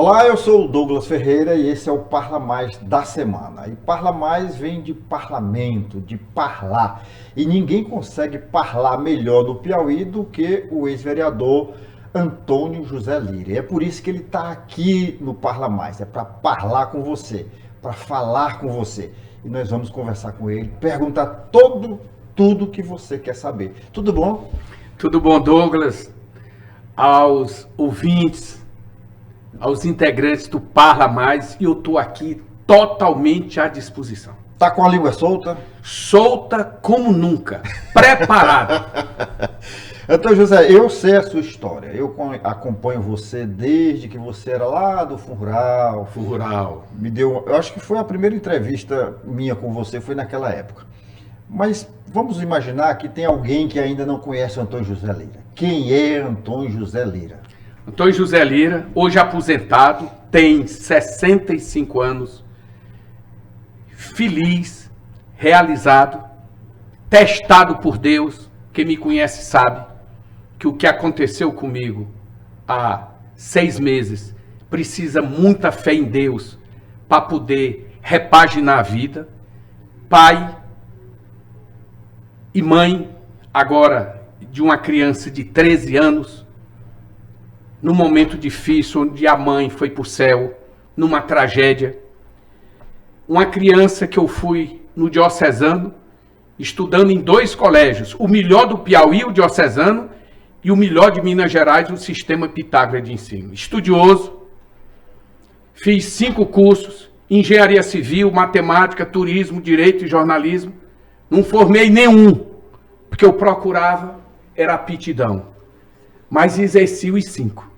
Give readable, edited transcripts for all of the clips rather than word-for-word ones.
Olá, eu sou o Douglas Ferreira e esse é o Parla Mais da semana. E Parla Mais vem de parlamento, de parlar. E ninguém consegue parlar melhor no Piauí do que o ex-vereador Antônio José Lira. E é por isso que ele está aqui no Parla Mais, é para parlar com você, para falar com você. E nós vamos conversar com ele, perguntar tudo que você quer saber. Tudo bom? Tudo bom, Douglas? Aos ouvintes, aos integrantes do Parla Mais, e eu estou aqui totalmente à disposição. Tá com a língua solta? Solta como nunca, preparado. Então, José, eu sei a sua história. Eu acompanho você desde que você era lá do Fundo Rural. Eu acho que foi a primeira entrevista minha com você, foi naquela época. Mas vamos imaginar que tem alguém que ainda não conhece o Antônio José Lira. Quem é Antônio José Lira? Antônio José Lira, hoje aposentado, tem 65 anos, feliz, realizado, testado por Deus. Quem me conhece sabe que o que aconteceu comigo há 6 meses precisa muita fé em Deus para poder repaginar a vida. Pai e mãe, agora de uma criança de 13 anos, num momento difícil, onde a mãe foi para o céu, numa tragédia. Uma criança que eu fui no Diocesano, estudando em 2 colégios, o melhor do Piauí, o Diocesano, e o melhor de Minas Gerais, o Sistema Pitágoras de Ensino. Estudioso, fiz 5 cursos, engenharia civil, matemática, turismo, direito e jornalismo. Não formei nenhum, porque eu procurava, era aptidão, mas exerci os 5.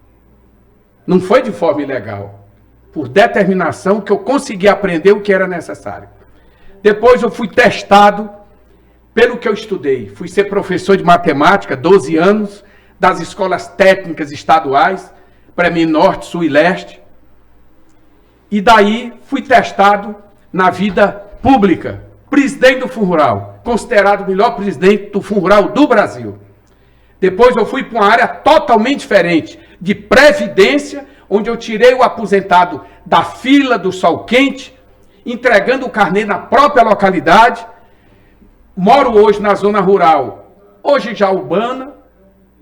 Não foi de forma ilegal, por determinação que eu consegui aprender o que era necessário. Depois eu fui testado pelo que eu estudei. Fui ser professor de matemática, 12 anos, das escolas técnicas estaduais, para mim Norte, Sul e Leste. E daí fui testado na vida pública. Presidente do Fundo Rural, considerado o melhor presidente do Fundo Rural do Brasil. Depois eu fui para uma área totalmente diferente, de previdência, onde eu tirei o aposentado da fila do sol quente, entregando o carnê na própria localidade. Moro hoje na zona rural, hoje já urbana,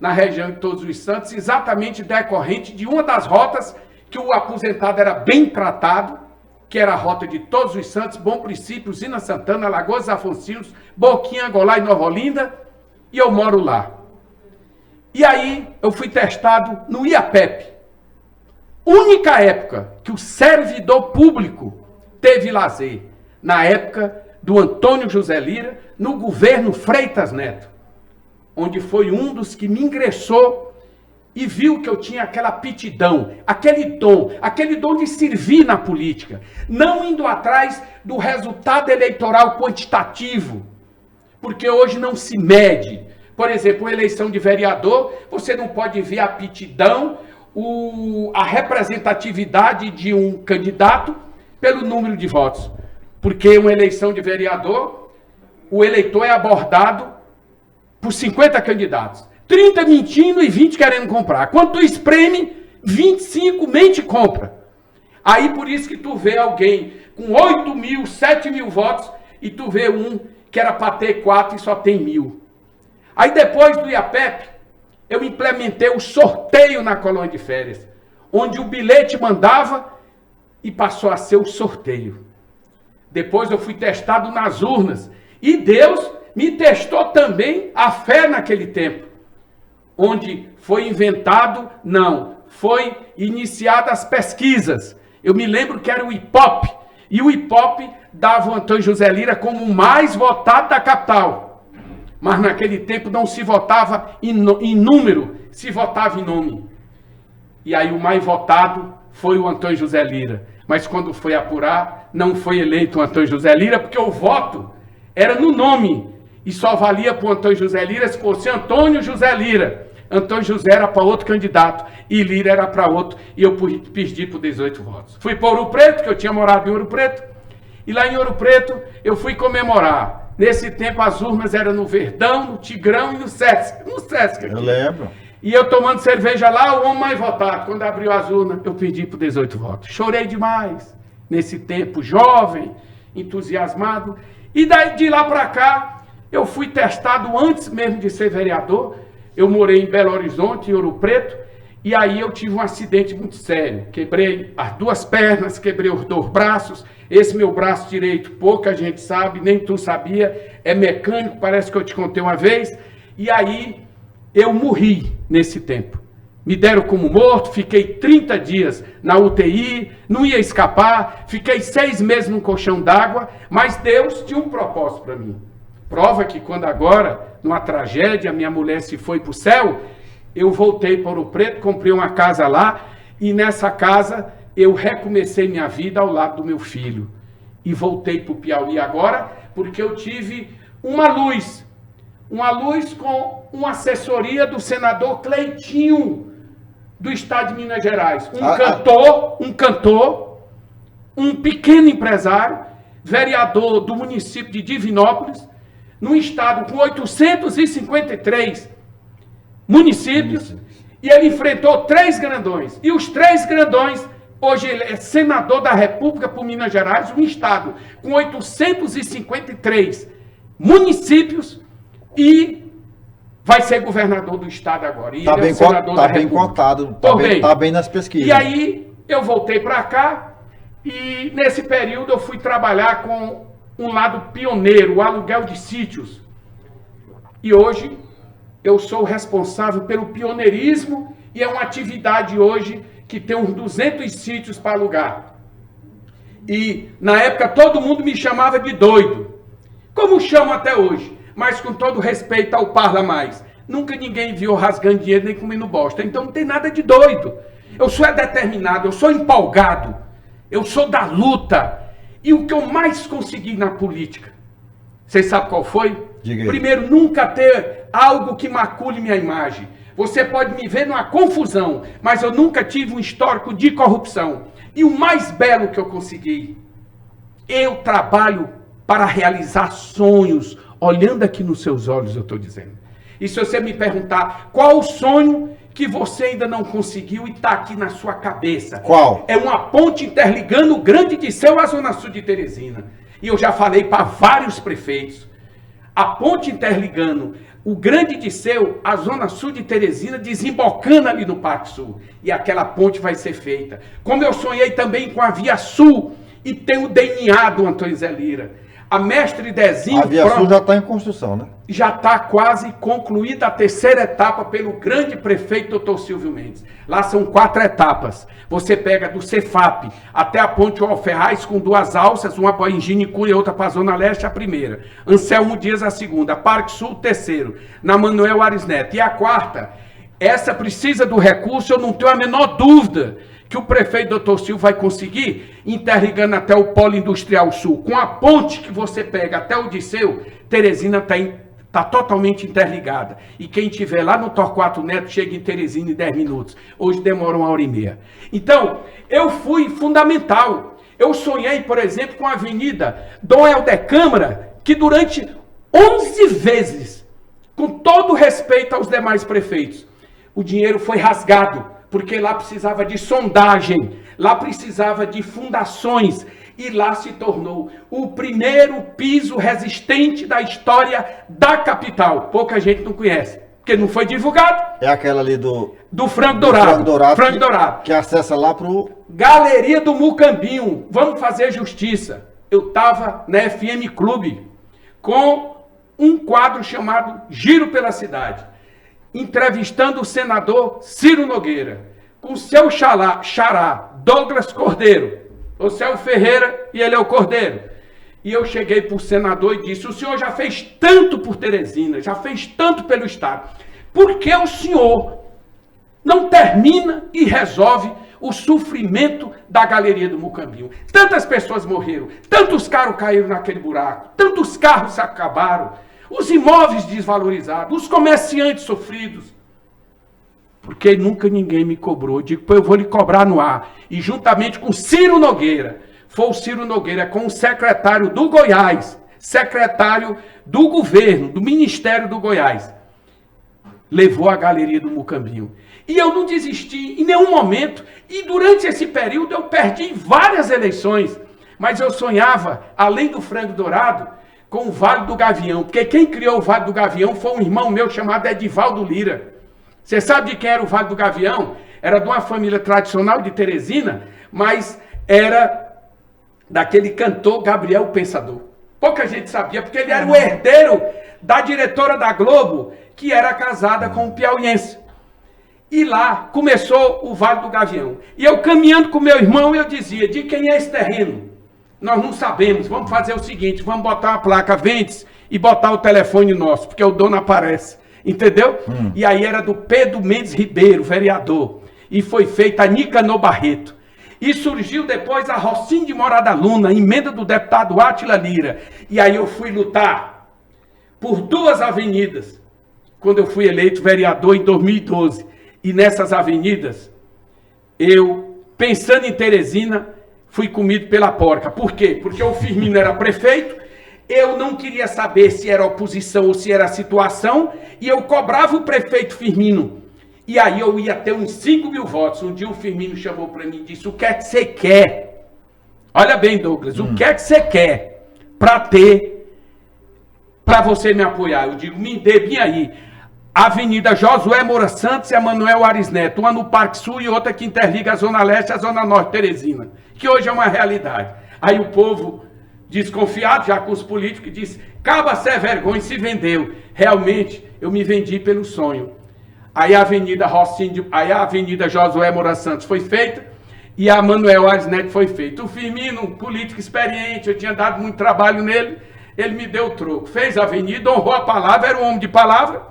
na região de Todos os Santos, exatamente decorrente de uma das rotas que o aposentado era bem tratado, que era a rota de Todos os Santos, Bom Princípio, Zina Santana, Lagoas Afonsinos, Boquinha, Golá e Nova Olinda, e eu moro lá. E aí eu fui testado no IAPEP, única época que o servidor público teve lazer, na época do Antônio José Lira, no governo Freitas Neto, onde foi um dos que me ingressou e viu que eu tinha aquela aptidão, aquele dom de servir na política, não indo atrás do resultado eleitoral quantitativo, porque hoje não se mede. Por exemplo, a eleição de vereador, você não pode ver a aptidão, a representatividade de um candidato pelo número de votos, porque uma eleição de vereador, o eleitor é abordado por 50 candidatos. 30 mentindo e 20 querendo comprar. Quando tu espreme, 25 mente e compra. Aí por isso que tu vê alguém com 8 mil, 7 mil votos e tu vê um que era para ter 4 e só tem 1.000. Aí depois do IAPEP, eu implementei o sorteio na colônia de férias, onde o bilhete mandava e passou a ser o sorteio. Depois eu fui testado nas urnas e Deus me testou também a fé naquele tempo. Onde foi foi iniciadas as pesquisas. Eu me lembro que era o IPOP, e o IPOP dava o Antônio José Lira como o mais votado da capital. Mas naquele tempo não se votava em número, se votava em nome. E aí o mais votado foi o Antônio José Lira. Mas quando foi apurar, não foi eleito o Antônio José Lira, porque o voto era no nome. E só valia para o Antônio José Lira se fosse Antônio José Lira. Antônio José era para outro candidato e Lira era para outro. E eu perdi por 18 votos. Fui para Ouro Preto, que eu tinha morado em Ouro Preto. E lá em Ouro Preto eu fui comemorar. Nesse tempo as urnas eram no Verdão, no Tigrão e no Sesc. Eu lembro. E eu tomando cerveja lá, o homem mais votado. Quando abriu as urnas, eu perdi por 18 votos. Chorei demais nesse tempo, jovem, entusiasmado. E daí, de lá para cá, eu fui testado antes mesmo de ser vereador. Eu morei em Belo Horizonte, em Ouro Preto. E aí eu tive um acidente muito sério. Quebrei as 2 pernas, quebrei os 2 braços. Esse meu braço direito, pouca gente sabe, nem tu sabia. É mecânico, parece que eu te contei uma vez. E aí eu morri nesse tempo. Me deram como morto, fiquei 30 dias na UTI, não ia escapar. Fiquei 6 meses num colchão d'água, mas Deus tinha um propósito para mim. Prova que quando agora, numa tragédia, minha mulher se foi para o céu, eu voltei para Ouro Preto, comprei uma casa lá, e nessa casa eu recomecei minha vida ao lado do meu filho. E voltei para o Piauí agora, porque eu tive uma luz com uma assessoria do senador Cleitinho, do estado de Minas Gerais. Um cantor, um pequeno empresário, vereador do município de Divinópolis, num estado com 853 municípios, e ele enfrentou 3 grandões. E os 3 grandões, hoje ele é senador da República por Minas Gerais, um estado com 853 municípios, e vai ser governador do estado agora. Está bem, bem cotado, está bem nas pesquisas. E aí eu voltei para cá, e nesse período eu fui trabalhar com um lado pioneiro, o aluguel de sítios. E hoje eu sou responsável pelo pioneirismo, e é uma atividade hoje que tem uns 200 sítios para alugar. E na época todo mundo me chamava de doido, como chamo até hoje, mas com todo respeito ao Parla Mais. Nunca ninguém viu rasgando dinheiro nem comendo bosta, então não tem nada de doido. Eu sou determinado, eu sou empolgado, eu sou da luta. E o que eu mais consegui na política, vocês sabem qual foi? Primeiro, nunca ter algo que macule minha imagem. Você pode me ver numa confusão, mas eu nunca tive um histórico de corrupção. E o mais belo que eu consegui, eu trabalho para realizar sonhos. Olhando aqui nos seus olhos, eu estou dizendo. E se você me perguntar qual o sonho que você ainda não conseguiu e está aqui na sua cabeça? Qual? É uma ponte interligando o Grande Disseu à Zona Sul de Teresina. E eu já falei para vários prefeitos. A ponte interligando o Grande Disseu à Zona Sul de Teresina, desembocando ali no Parque Sul. E aquela ponte vai ser feita. Como eu sonhei também com a Via Sul, e tem o DNA do Antônio Zé Lira. A Mestre Dezinho... A Via Sul já está em construção, né? Já está quase concluída a 3ª etapa pelo grande prefeito Dr. Silvio Mendes. Lá são 4 etapas. Você pega do Cefap até a Ponte Alferraz com 2 alças, uma para Enginicura e outra para a Zona Leste, a primeira. Anselmo Dias, a segunda. Parque Sul, o terceiro. Na Manuel Ares Neto. E a 4ª, essa precisa do recurso, eu não tenho a menor dúvida que o prefeito Dr. Silvio vai conseguir, interligando até o Polo Industrial Sul. Com a ponte que você pega até o Disseu, Teresina está totalmente interligada. E quem estiver lá no Torquato Neto, chega em Teresina em 10 minutos. Hoje demora 1h30. Então, eu fui fundamental. Eu sonhei, por exemplo, com a Avenida Dom Helder Câmara, que durante 11 vezes, com todo respeito aos demais prefeitos, o dinheiro foi rasgado, porque lá precisava de sondagem, lá precisava de fundações, e lá se tornou o primeiro piso resistente da história da capital. Pouca gente não conhece, porque não foi divulgado. É aquela ali do Frango Dourado. Frango Dourado. Que acessa lá pro... Galeria do Mucambinho. Vamos fazer justiça. Eu estava na FM Clube com um quadro chamado Giro pela Cidade, entrevistando o senador Ciro Nogueira, com seu xará, Douglas Cordeiro, o Céu Ferreira e ele é o Cordeiro. E eu cheguei para o senador e disse: o senhor já fez tanto por Teresina, já fez tanto pelo Estado, por que o senhor não termina e resolve o sofrimento da Galeria do Mucambinho? Tantas pessoas morreram, tantos carros caíram naquele buraco, tantos carros se acabaram, os imóveis desvalorizados, os comerciantes sofridos. Porque nunca ninguém me cobrou. Eu digo, eu vou lhe cobrar no ar. E juntamente com Ciro Nogueira, foi o Ciro Nogueira com o secretário do Goiás, secretário do governo, do Ministério do Goiás, levou a galeria do Mucambinho. E eu não desisti em nenhum momento. E durante esse período eu perdi várias eleições. Mas eu sonhava, além do frango dourado, com o Vale do Gavião. Porque quem criou o Vale do Gavião foi um irmão meu chamado Edivaldo Lira. Você sabe de quem era o Vale do Gavião? Era de uma família tradicional de Teresina, mas era daquele cantor Gabriel Pensador. Pouca gente sabia, porque ele era o herdeiro da diretora da Globo, que era casada com um piauiense. E lá começou o Vale do Gavião. E eu caminhando com meu irmão, eu dizia, de quem é esse terreno? Nós não sabemos, vamos fazer o seguinte, vamos botar uma placa, vendes, e botar o telefone nosso, porque o dono aparece. Entendeu? E aí era do Pedro Mendes Ribeiro, vereador. E foi feita a Nicanor Barreto. E surgiu depois a Rocinha de Morada Luna, emenda do deputado Átila Lira. E aí eu fui lutar por 2 avenidas, quando eu fui eleito vereador em 2012. E nessas avenidas, eu, pensando em Teresina, fui comido pela porca. Por quê? Porque o Firmino era prefeito, eu não queria saber se era oposição ou se era situação, e eu cobrava o prefeito Firmino. E aí eu ia ter uns 5 mil votos. Um dia o Firmino chamou para mim e disse, o que é que você quer? Olha bem, Douglas, o que é que você quer para você me apoiar? Eu digo, me dê bem aí. Avenida Josué Moura Santos e a Manuel Aris Neto, uma no Parque Sul e outra que interliga a Zona Leste e a Zona Norte de Teresina, que hoje é uma realidade. Aí o povo, desconfiado já com os políticos, disse, caba ser vergonha, se vendeu. Realmente, eu me vendi pelo sonho. Aí a Avenida Rocinha, aí a Avenida Josué Moura Santos foi feita e a Manuel Aris Neto foi feita. O Firmino, um político experiente, eu tinha dado muito trabalho nele, ele me deu o troco. Fez a avenida, honrou a palavra, era um homem de palavra,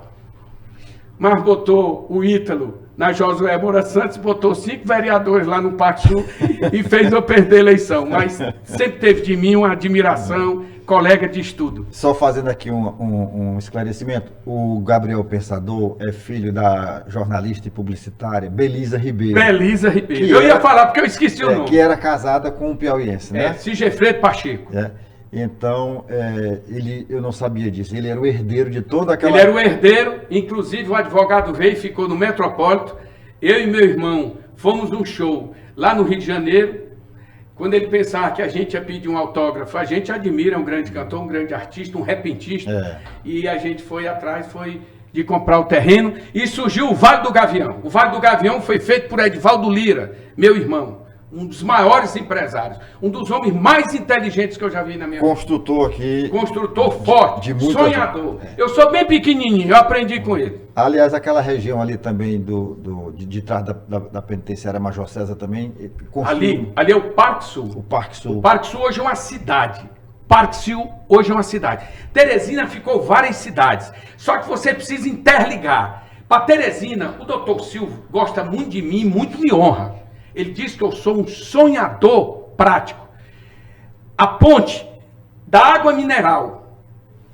mas botou o Ítalo na Josué Moura Santos, botou 5 vereadores lá no Parque Sul e fez eu perder a eleição. Mas sempre teve de mim uma admiração, colega de estudo. Só fazendo aqui um esclarecimento, o Gabriel Pensador é filho da jornalista e publicitária Belisa Ribeiro. Belisa Ribeiro. Eu ia falar porque eu esqueci o nome. Que era casada com um piauiense, né? Sigefredo Pacheco. Então, eu não sabia disso, ele era o herdeiro de toda aquela... Ele era o herdeiro, inclusive o advogado veio e ficou no Metropolitan. Eu e meu irmão fomos num show lá no Rio de Janeiro. Quando ele pensava que a gente ia pedir um autógrafo, a gente admira, é um grande cantor, um grande artista, um repentista. E a gente foi atrás, de comprar o terreno e surgiu o Vale do Gavião. O Vale do Gavião foi feito por Edivaldo Lira, meu irmão. Um dos maiores empresários, um dos homens mais inteligentes que eu já vi na minha vida. Construtor aqui. Construtor forte, sonhador. Eu sou bem pequenininho, eu aprendi com ele. Aliás, aquela região ali também de trás da penitenciária Major César também. Ali é o Parque Sul. O Parque Sul. O Parque Sul hoje é uma cidade. Parque Sul hoje é uma cidade. Teresina ficou várias cidades. Só que você precisa interligar. Para Teresina, o doutor Silvio gosta muito de mim, muito me honra. Ele diz que eu sou um sonhador prático. A ponte da água mineral,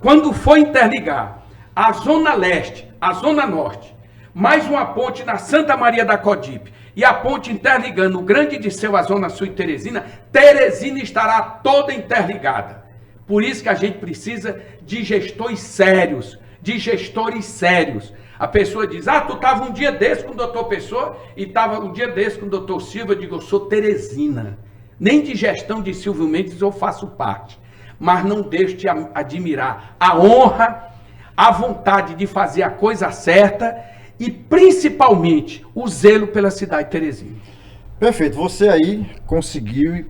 quando for interligar a Zona Leste, a Zona Norte, mais uma ponte na Santa Maria da Codipe, e a ponte interligando o Grande Disseu, a Zona Sul e Teresina, Teresina estará toda interligada. Por isso que a gente precisa de gestores sérios, A pessoa diz, tu estava um dia desse com o doutor Pessoa e estava um dia desse com o doutor Silva. Eu digo, eu sou Teresina. Nem de gestão de Silvio Mendes eu faço parte. Mas não deixo de admirar a honra, a vontade de fazer a coisa certa e principalmente o zelo pela cidade de Teresina. Perfeito. Você aí conseguiu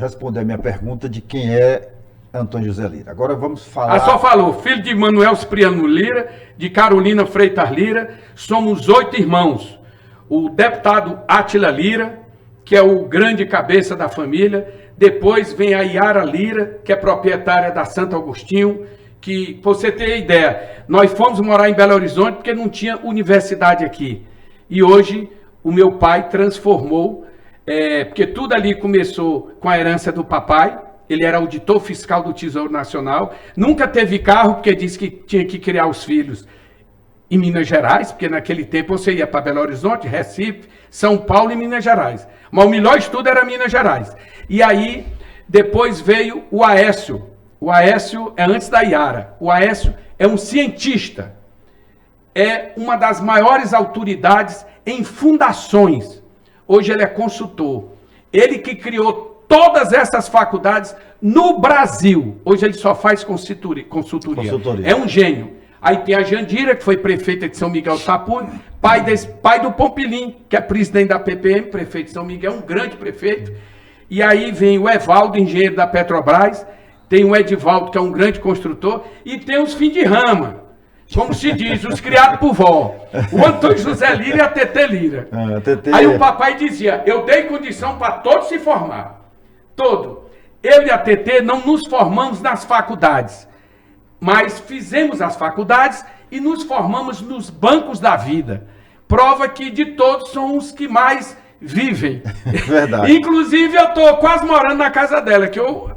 responder a minha pergunta de quem é Antônio José Lira. Agora vamos falar... Só falou, filho de Manuel Cipriano Lira, de Carolina Freitas Lira, somos 8 irmãos. O deputado Átila Lira, que é o grande cabeça da família, depois vem a Yara Lira, que é proprietária da Santo Agostinho, que, pra você ter ideia, nós fomos morar em Belo Horizonte porque não tinha universidade aqui. E hoje o meu pai transformou, porque tudo ali começou com a herança do papai. Ele era auditor fiscal do Tesouro Nacional, nunca teve carro, porque disse que tinha que criar os filhos em Minas Gerais, porque naquele tempo você ia para Belo Horizonte, Recife, São Paulo e Minas Gerais. Mas o melhor estudo era Minas Gerais. E aí, depois veio o Aécio. O Aécio é antes da Yara. O Aécio é um cientista. é uma das maiores autoridades em fundações. Hoje ele é consultor. Ele que criou todas essas faculdades no Brasil. Hoje ele só faz consultoria. É um gênio. Aí tem a Jandira, que foi prefeita de São Miguel do Tapume, pai do Pompilim, que é presidente da PPM, prefeito de São Miguel, um grande prefeito. E aí vem o Evaldo, engenheiro da Petrobras, tem o Edivaldo, que é um grande construtor, e tem os fim de rama, como se diz, os criados por vó. O Antônio José Lira e a Tetê Lira. Aí o papai dizia, eu dei condição para todos se formar. Todo. Eu e a Tetê não nos formamos nas faculdades, mas fizemos as faculdades e nos formamos nos bancos da vida. Prova que de todos são os que mais vivem. Verdade. Inclusive eu estou quase morando na casa dela, que eu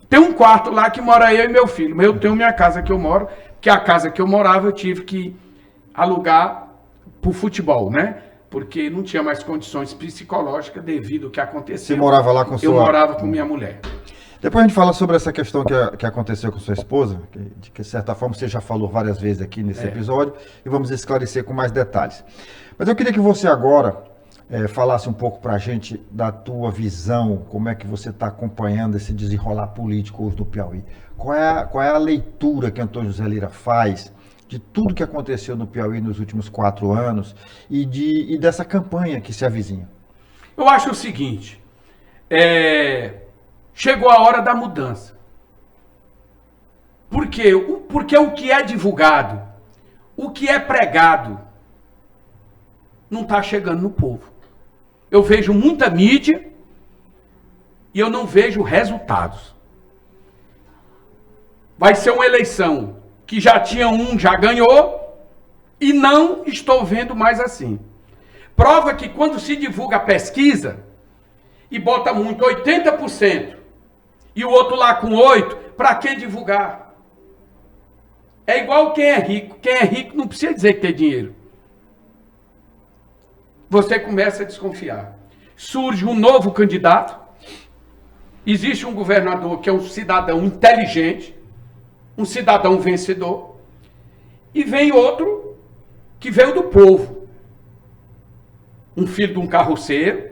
tenho um quarto lá que mora eu e meu filho. Mas eu tenho minha casa que eu moro, que a casa que eu morava eu tive que alugar para o futebol, né? Porque não tinha mais condições psicológicas devido ao que aconteceu. Você morava lá com sua... Eu morava com minha mulher. Depois a gente fala sobre essa questão que aconteceu com sua esposa, de que de certa forma você já falou várias vezes aqui nesse episódio, e vamos esclarecer com mais detalhes. Mas eu queria que você agora falasse um pouco para a gente da tua visão, como é que você está acompanhando esse desenrolar político hoje no Piauí. Qual é a leitura que Antônio José Lira faz de tudo que aconteceu no Piauí nos últimos 4 anos e dessa campanha que se avizinha? Eu acho o seguinte, chegou a hora da mudança. Por quê? Porque o que é divulgado, o que é pregado, não está chegando no povo. Eu vejo muita mídia e eu não vejo resultados. Vai ser uma eleição que já ganhou, e não estou vendo mais assim. Prova que quando se divulga a pesquisa e bota muito 80%, e o outro lá com 8%, para que divulgar? É igual quem é rico. Quem é rico não precisa dizer que tem dinheiro. Você começa a desconfiar. Surge um novo candidato. Existe um governador que é um cidadão inteligente, um cidadão vencedor. E vem outro que veio do povo. Um filho de um carroceiro.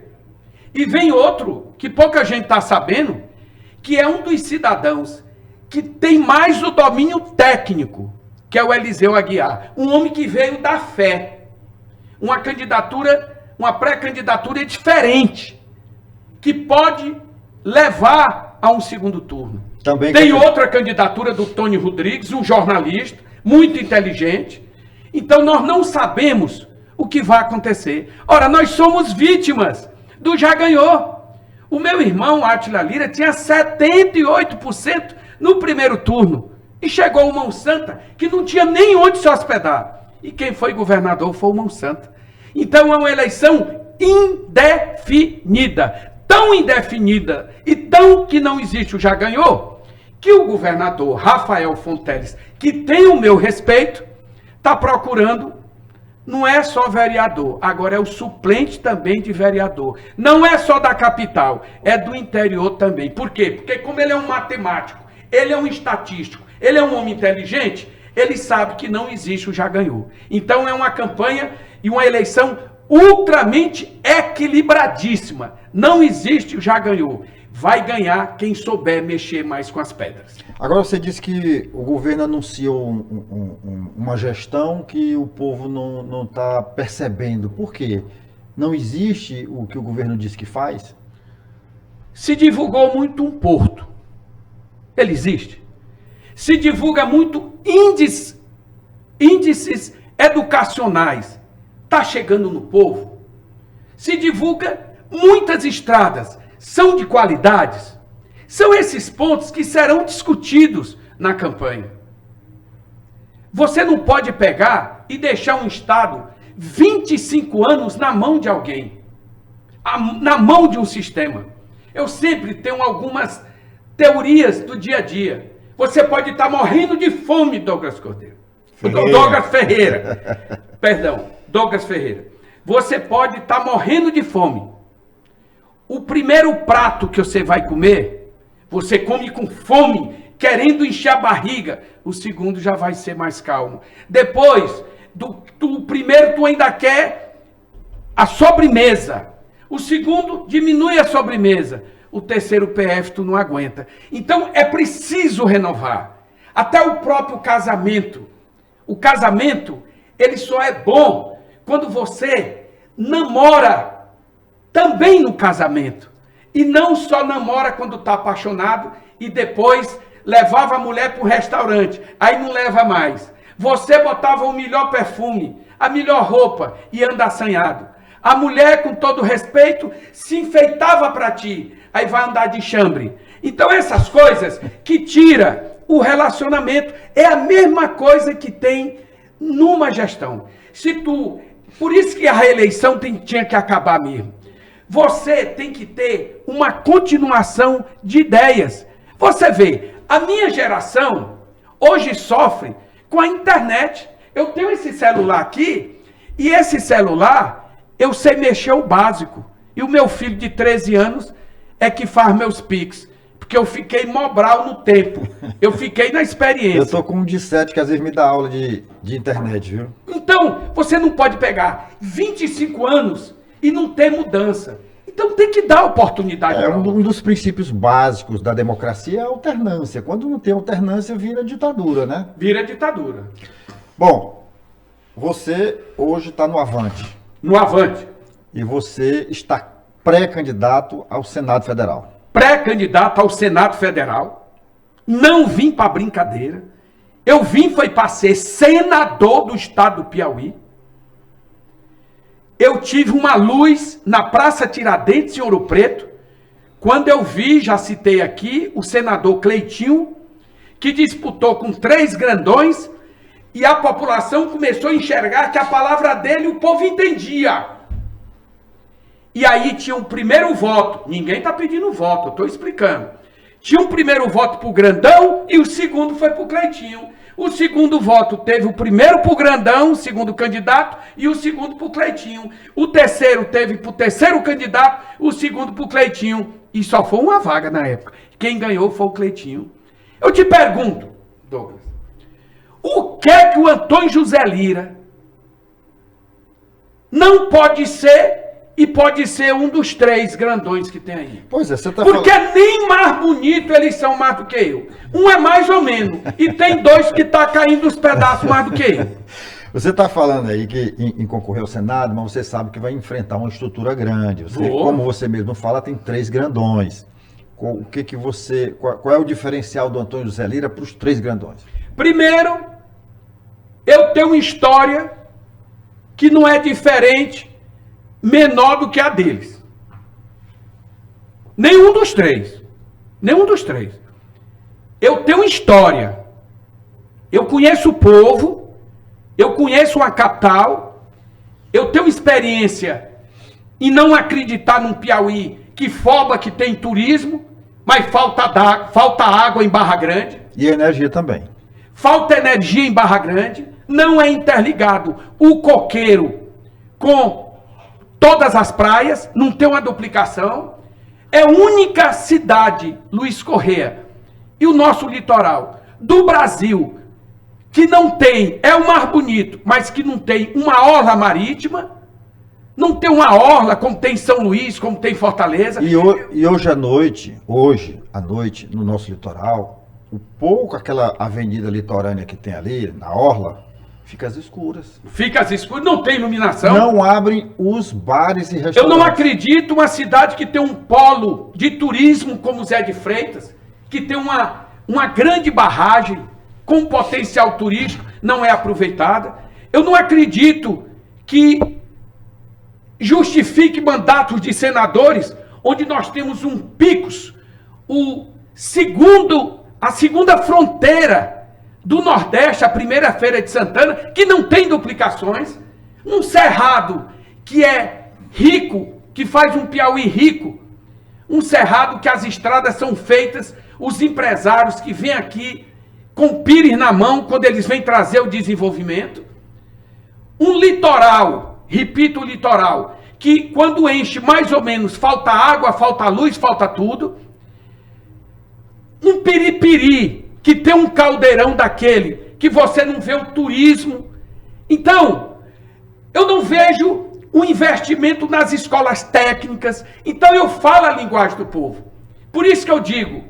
E vem outro que pouca gente está sabendo, que é um dos cidadãos que tem mais o domínio técnico, que é o Eliseu Aguiar. Um homem que veio da fé. Uma pré-candidatura diferente, que pode levar a um segundo turno. Também tem outra candidatura do Tony Rodrigues, um jornalista, muito inteligente. Então nós não sabemos o que vai acontecer. Ora, nós somos vítimas do já ganhou. O meu irmão, Átila Lira, tinha 78% no primeiro turno. E chegou o Mão Santa, que não tinha nem onde se hospedar. E quem foi governador foi o Mão Santa. Então é uma eleição indefinida. Tão indefinida e tão que não existe o já ganhou, que o governador Rafael Fonteles, que tem o meu respeito, está procurando, não é só vereador, agora é o suplente também de vereador. Não é só da capital, é do interior também. Por quê? Porque como ele é um matemático, ele é um estatístico, ele é um homem inteligente, ele sabe que não existe o já ganhou. Então é uma campanha e uma eleição ultramente equilibradíssima. Não existe o já ganhou. Vai ganhar quem souber mexer mais com as pedras. Agora você disse que o governo anunciou uma gestão que o povo não está percebendo. Por quê? Não existe o que o governo diz que faz? Se divulgou muito um porto. Ele existe. Se divulga muito índices educacionais. Está chegando no povo. Se divulga muitas estradas. São de qualidades. São esses pontos que serão discutidos na campanha. Você não pode pegar e deixar um Estado 25 anos na mão de alguém. Na mão de um sistema. Eu sempre tenho algumas teorias do dia a dia. Você pode estar morrendo de fome, Douglas Cordeiro. Douglas Ferreira. Perdão, Douglas Ferreira. Você pode estar morrendo de fome. O primeiro prato que você vai comer, você come com fome, querendo encher a barriga. O segundo já vai ser mais calmo. Depois do primeiro tu ainda quer a sobremesa. O segundo diminui a sobremesa. O terceiro PF tu não aguenta. Então é preciso renovar. Até o próprio casamento. O casamento, ele só é bom quando você namora também no casamento. E não só namora quando está apaixonado e depois levava a mulher para o restaurante. Aí não leva mais. Você botava o melhor perfume, a melhor roupa e anda assanhado. A mulher, com todo respeito, se enfeitava para ti. Aí vai andar de chambre. Então essas coisas que tira o relacionamento é a mesma coisa que tem numa gestão. Por isso que a reeleição tinha que acabar mesmo. Você tem que ter uma continuação de ideias. Você vê, a minha geração hoje sofre com a internet. Eu tenho esse celular aqui e esse celular eu sei mexer o básico. E o meu filho de 13 anos é que faz meus Pix. Porque eu fiquei Mobral no tempo. Eu fiquei na experiência. Eu tô com um de 7 que às vezes me dá aula de internet, viu? Então, você não pode pegar 25 anos e não ter mudança. Então tem que dar oportunidade. Um dos princípios básicos da democracia é a alternância. Quando não tem alternância, vira ditadura, né? Vira ditadura. Bom, você hoje está no Avante. No Avante. E você está pré-candidato ao Senado Federal. Pré-candidato ao Senado Federal. Não vim para brincadeira. Eu vim foi para ser senador do estado do Piauí. Eu tive uma luz na Praça Tiradentes, em Ouro Preto, quando eu vi, já citei aqui, o senador Cleitinho, que disputou com 3 grandões, e a população começou a enxergar que a palavra dele o povo entendia. E aí tinha um primeiro voto, ninguém está pedindo voto, eu estou explicando. Tinha um primeiro voto para o grandão e o segundo foi para o Cleitinho. O segundo voto teve o primeiro para o grandão, o segundo candidato, e o segundo para o Cleitinho. O terceiro teve para o terceiro candidato, o segundo para o Cleitinho. E só foi uma vaga na época. Quem ganhou foi o Cleitinho. Eu te pergunto, Douglas, o que é que o Antônio José Lira não pode ser e pode ser um dos 3 grandões que tem aí? Pois é, você está Porque nem mais bonito eles são mais do que eu. Um é mais ou menos. E tem 2 que tá caindo os pedaços mais do que eu. Você está falando aí que em concorrer ao Senado, mas você sabe que vai enfrentar uma estrutura grande. Como você mesmo fala, tem 3 grandões. Qual é o diferencial do Antônio José Lira para os 3 grandões? Primeiro, eu tenho uma história que não é diferente, menor do que a deles. Nenhum dos 3. Nenhum dos 3. Eu tenho história. Eu conheço o povo. Eu conheço a capital. Eu tenho experiência em não acreditar num Piauí que foba que tem turismo, mas falta água em Barra Grande. E energia também. Falta energia em Barra Grande. Não é interligado o coqueiro com todas as praias, não tem uma duplicação. É a única cidade, Luiz Correia, e o nosso litoral do Brasil, que não tem, é o mais bonito, mas que não tem uma orla marítima, não tem uma orla como tem São Luís, como tem Fortaleza. E hoje à noite, no nosso litoral, aquela avenida litorânea que tem ali, na orla, fica às escuras. Fica às escuras, não tem iluminação. Não abrem os bares e restaurantes. Eu não acredito uma cidade que tem um polo de turismo como Zé de Freitas, que tem uma grande barragem com potencial turístico, não é aproveitada. Eu não acredito que justifique mandatos de senadores, onde nós temos um Picos, a segunda fronteira do Nordeste, a primeira feira de Santana, que não tem duplicações, um cerrado que é rico, que faz um Piauí rico, um cerrado que as estradas são feitas, os empresários que vêm aqui com pires na mão, quando eles vêm trazer o desenvolvimento, um litoral, repito, o litoral, que quando enche mais ou menos, falta água, falta luz, falta tudo, um piripiri, que tem um caldeirão daquele, que você não vê o turismo Então, eu não vejo o investimento nas escolas técnicas. Então eu falo a linguagem do povo. Por isso que eu digo,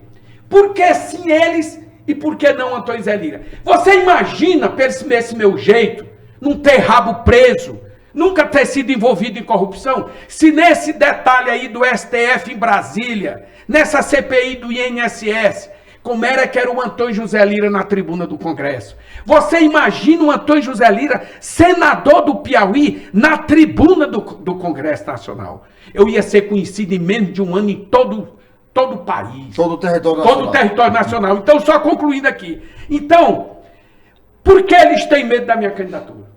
por que sim eles e por que não Antônio Zé Lira? Você imagina, pelo esse meu jeito, não ter rabo preso, nunca ter sido envolvido em corrupção? Se nesse detalhe aí do STF em Brasília, nessa CPI do INSS, como era que era o Antônio José Lira na tribuna do Congresso? Você imagina o Antônio José Lira, senador do Piauí, na tribuna do Congresso Nacional? Eu ia ser conhecido em menos de um ano em todo o país. Todo o território nacional. Todo o território nacional. Então, só concluindo aqui. Então, por que eles têm medo da minha candidatura?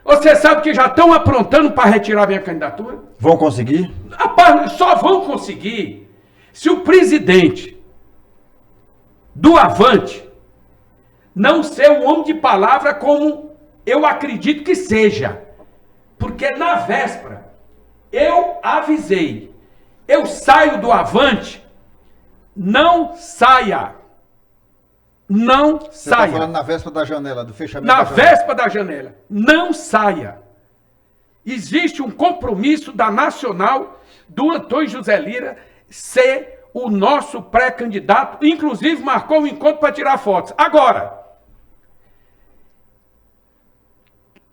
Você sabe que já estão aprontando para retirar minha candidatura? Vão conseguir? Rapaz, só vão conseguir se o presidente do Avante não ser um homem de palavra como eu acredito que seja. Porque na véspera eu avisei, eu saio do Avante, não saia. Não Você saia. está falando na véspera da janela, do fechamento Na da janela. véspera da janela. Não saia. Existe um compromisso da Nacional do Antônio José Lira ser o nosso pré-candidato. Inclusive marcou um encontro para tirar fotos. Agora,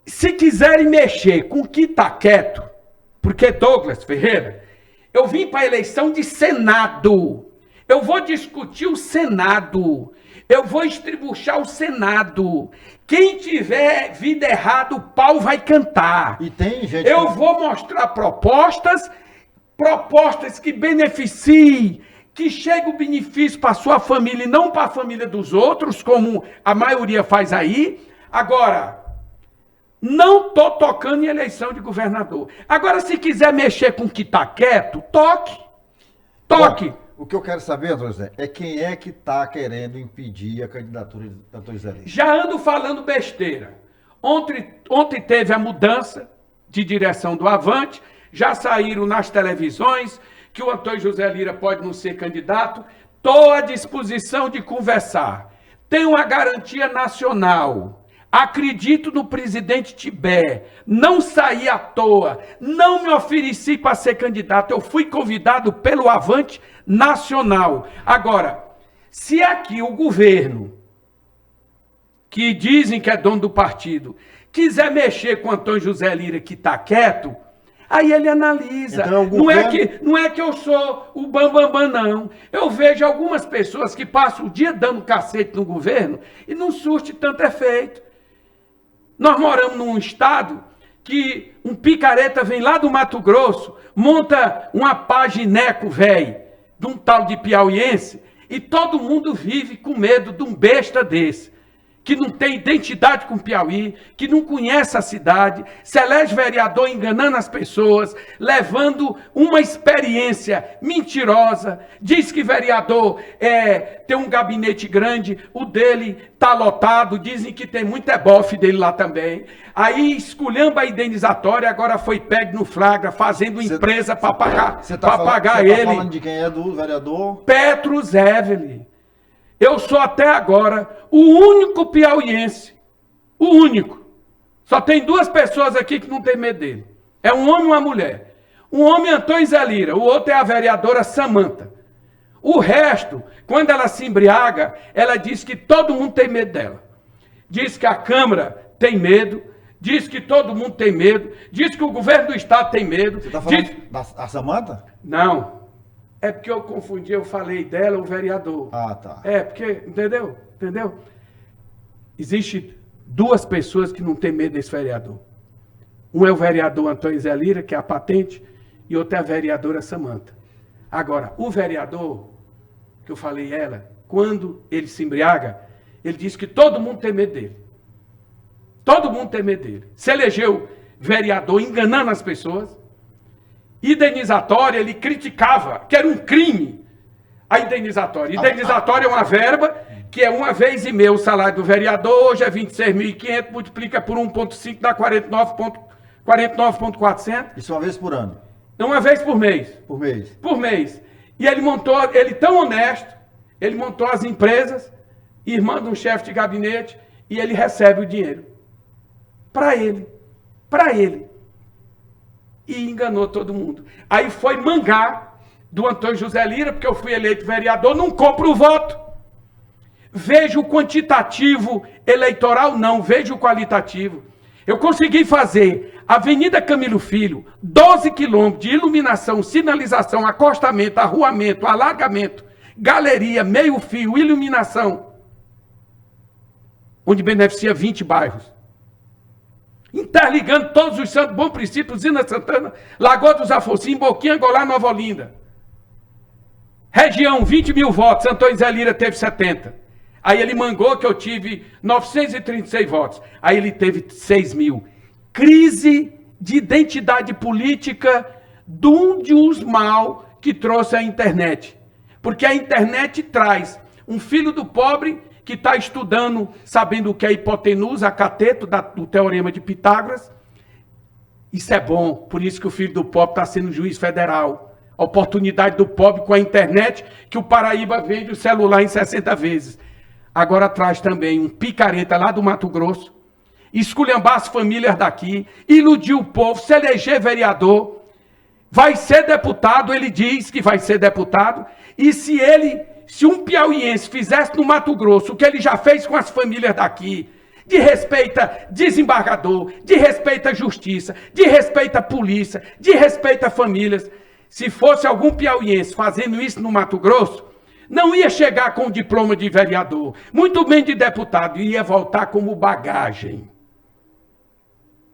se quiserem mexer com o que está quieto, porque Douglas Ferreira, eu vim para a eleição de Senado. Eu vou discutir o Senado. Eu vou estribuchar o Senado. Quem tiver vida errada, o pau vai cantar. E tem gente... Eu vou mostrar propostas que beneficiem, que chegue o benefício para a sua família e não para a família dos outros, como a maioria faz aí. Agora, não estou tocando em eleição de governador. Agora, se quiser mexer com o que está quieto, toque. Toque. Bom, o que eu quero saber, Antônio José, é quem é que está querendo impedir a candidatura de Antônio José Lira. Já ando falando besteira. Ontem teve a mudança de direção do Avante, já saíram nas televisões que o Antônio José Lira pode não ser candidato. Estou à disposição de conversar. Tenho uma garantia nacional. Acredito no presidente Tibé, não saí à toa, não me ofereci para ser candidato, eu fui convidado pelo Avante Nacional. Agora, se aqui o governo, que dizem que é dono do partido, quiser mexer com o Antônio José Lira que está quieto, aí ele analisa. Então, não é que eu sou o bambambam, não. Eu vejo algumas pessoas que passam o dia dando cacete no governo e não surte tanto efeito. Nós moramos num estado que um picareta vem lá do Mato Grosso, monta uma pagineco, velho, de um tal de piauiense, e todo mundo vive com medo de um besta desse, que não tem identidade com o Piauí, que não conhece a cidade, se elege vereador enganando as pessoas, levando uma experiência mentirosa, diz que vereador tem um gabinete grande, o dele está lotado, dizem que tem muito bofe dele lá também. Aí esculhamba a indenizatória, agora foi pego no flagra, fazendo empresa para pagar, pagar ele. Você está falando de quem é do vereador? Petros Evelyn. Eu sou até agora o único piauiense, o único. Só tem duas pessoas aqui que não tem medo dele. É um homem e uma mulher. Um homem é Antônio Zé Lira, o outro é a vereadora Samanta. O resto, quando ela se embriaga, ela diz que todo mundo tem medo dela. Diz que a Câmara tem medo, diz que todo mundo tem medo, diz que o governo do Estado tem medo. Você está falando da Samanta? Não. É porque eu confundi, eu falei dela, o vereador. Ah, tá. É, porque, entendeu? Entendeu? Existe duas pessoas que não têm medo desse vereador. Um é o vereador Antônio Zé Lira, que é a patente, e outro é a vereadora Samanta. Agora, o vereador, que eu falei ela, quando ele se embriaga, ele diz que todo mundo tem medo dele. Todo mundo tem medo dele. Se elegeu vereador enganando as pessoas, indenizatória, ele criticava, que era um crime, a indenizatória. Indenizatória é uma verba que é uma vez e meia o salário do vereador, hoje é 26.500, multiplica por 1,5, dá 49,400. Isso uma vez por ano? Uma vez por mês. Por mês. Por mês. E ele montou, ele tão honesto, ele montou as empresas, irmã de um chefe de gabinete, e ele recebe o dinheiro. para ele. E enganou todo mundo. Aí foi mangar do Antônio José Lira, porque eu fui eleito vereador, não compro o voto. Veja o quantitativo eleitoral, não, veja o qualitativo. Eu consegui fazer Avenida Camilo Filho, 12 quilômetros de iluminação, sinalização, acostamento, arruamento, alargamento, galeria, meio fio, iluminação, onde beneficia 20 bairros. Interligando todos os santos, Bom Princípio, Zina Santana, Lagoa dos Afonso, Boquinha, Angolá, Nova Olinda. Região, 20 mil votos, Antônio Zé Lira teve 70. Aí ele mangou que eu tive 936 votos. Aí ele teve 6 mil. Crise de identidade política de um dos mal que trouxe a internet. Porque a internet traz um filho do pobre que está estudando, sabendo o que é hipotenusa, a cateto do teorema de Pitágoras. Isso é bom, por isso que o filho do pobre está sendo juiz federal. A oportunidade do pobre com a internet, que o Paraíba vende o celular em 60 vezes. Agora traz também um picareta lá do Mato Grosso, esculhambar as famílias daqui, iludir o povo, se eleger vereador, vai ser deputado, ele diz que vai ser deputado, e se um piauiense fizesse no Mato Grosso o que ele já fez com as famílias daqui, de respeita desembargador, de respeita justiça, de respeita polícia, de respeita famílias, se fosse algum piauiense fazendo isso no Mato Grosso, não ia chegar com o diploma de vereador, muito bem de deputado, ia voltar como bagagem.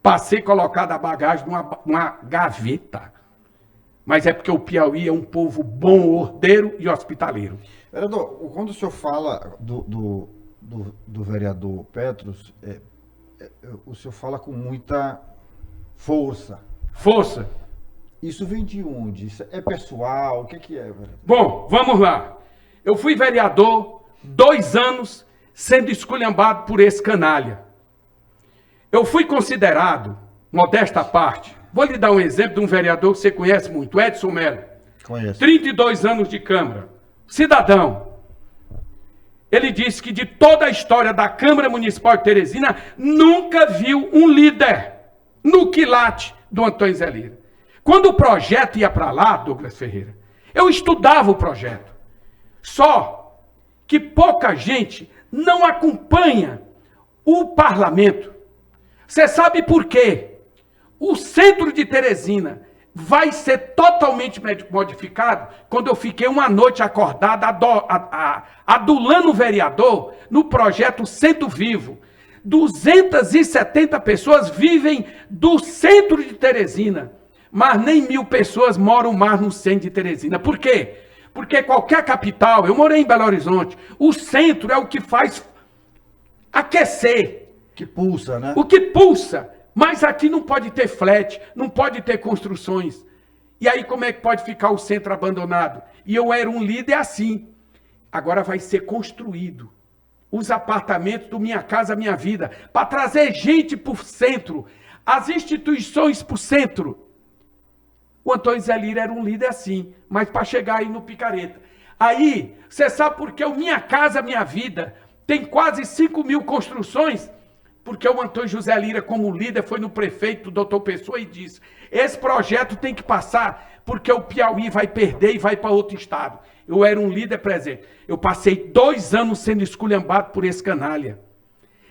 Para ser colocada a bagagem numa gaveta. Mas é porque o Piauí é um povo bom, ordeiro e hospitaleiro. Vereador, quando o senhor fala do vereador Petros, o senhor fala com muita força. Força. Isso vem de onde? Isso é pessoal? O que é, vereador? Bom, vamos lá. Eu fui vereador 2 anos sendo esculhambado por esse canalha. Eu fui considerado, modesta parte, vou lhe dar um exemplo de um vereador que você conhece muito, Edson Melo. Conheço. 32 anos de Câmara, cidadão. Ele disse que de toda a história da Câmara Municipal de Teresina, nunca viu um líder no quilate do Antônio Zé Lira. Quando o projeto ia para lá, Douglas Ferreira, eu estudava o projeto. Só que pouca gente não acompanha o parlamento. Você sabe por quê? O centro de Teresina vai ser totalmente modificado quando eu fiquei uma noite acordado adulando o vereador no projeto Centro Vivo. 270 pessoas vivem do centro de Teresina, mas nem 1000 pessoas moram mais no centro de Teresina. Por quê? Porque qualquer capital, eu morei em Belo Horizonte, o centro é o que faz aquecer. Que pulsa, né? O que pulsa. Mas aqui não pode ter flat, não pode ter construções. E aí como é que pode ficar o centro abandonado? E eu era um líder assim. Agora vai ser construído os apartamentos do Minha Casa Minha Vida, para trazer gente para o centro, as instituições para o centro. O Antônio Zé Lira era um líder assim, mas para chegar aí no picareta. Aí, você sabe por que o Minha Casa Minha Vida tem quase 5.000 construções? Porque o Antônio José Lira, como líder, foi no prefeito, doutor Pessoa, e disse, esse projeto tem que passar, porque o Piauí vai perder e vai para outro estado. Eu era um líder presente. Eu passei 2 anos sendo esculhambado por esse canalha.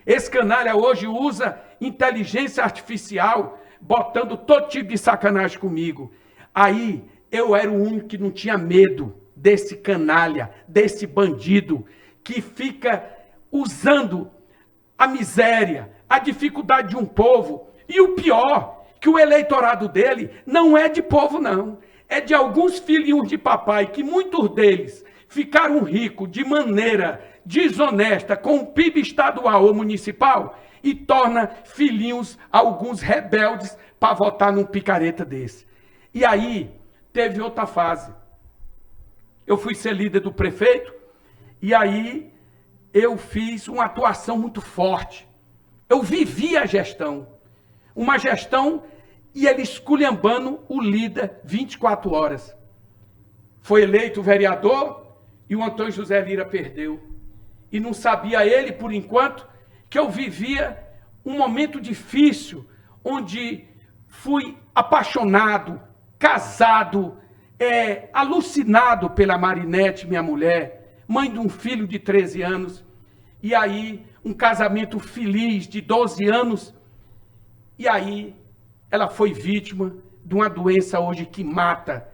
Esse canalha hoje usa inteligência artificial, botando todo tipo de sacanagem comigo. Aí, eu era o único que não tinha medo desse canalha, desse bandido, que fica usando a miséria, a dificuldade de um povo. E o pior, que o eleitorado dele não é de povo, não. É de alguns filhinhos de papai, que muitos deles ficaram ricos de maneira desonesta com o PIB estadual ou municipal e torna filhinhos alguns rebeldes para votar num picareta desse. E aí, teve outra fase. Eu fui ser líder do prefeito e aí eu fiz uma atuação muito forte. Eu vivi a gestão. Uma gestão e ele esculhambando o líder 24 horas. Foi eleito vereador e o Antônio José Lira perdeu. E não sabia ele, por enquanto, que eu vivia um momento difícil, onde fui apaixonado, casado, alucinado pela Marinete, minha mulher, mãe de um filho de 13 anos, e aí um casamento feliz de 12 anos, e aí ela foi vítima de uma doença hoje que mata,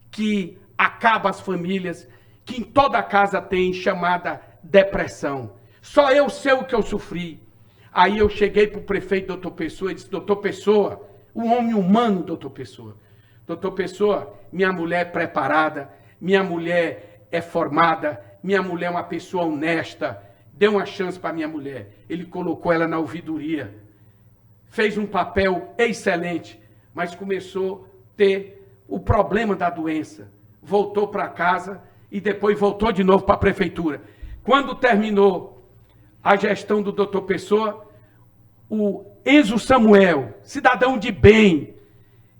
que acaba as famílias, que em toda casa tem, chamada depressão. Só eu sei o que eu sofri. Aí eu cheguei para o prefeito, doutor Pessoa, e disse: doutor Pessoa, o homem humano, doutor Pessoa. Doutor Pessoa, minha mulher é preparada, minha mulher é formada, minha mulher é uma pessoa honesta, dê uma chance para minha mulher. Ele colocou ela na ouvidoria, fez um papel excelente, mas começou a ter o problema da doença. Voltou para casa e depois voltou de novo para a prefeitura. Quando terminou a gestão do doutor Pessoa, o Enzo Samuel, cidadão de bem,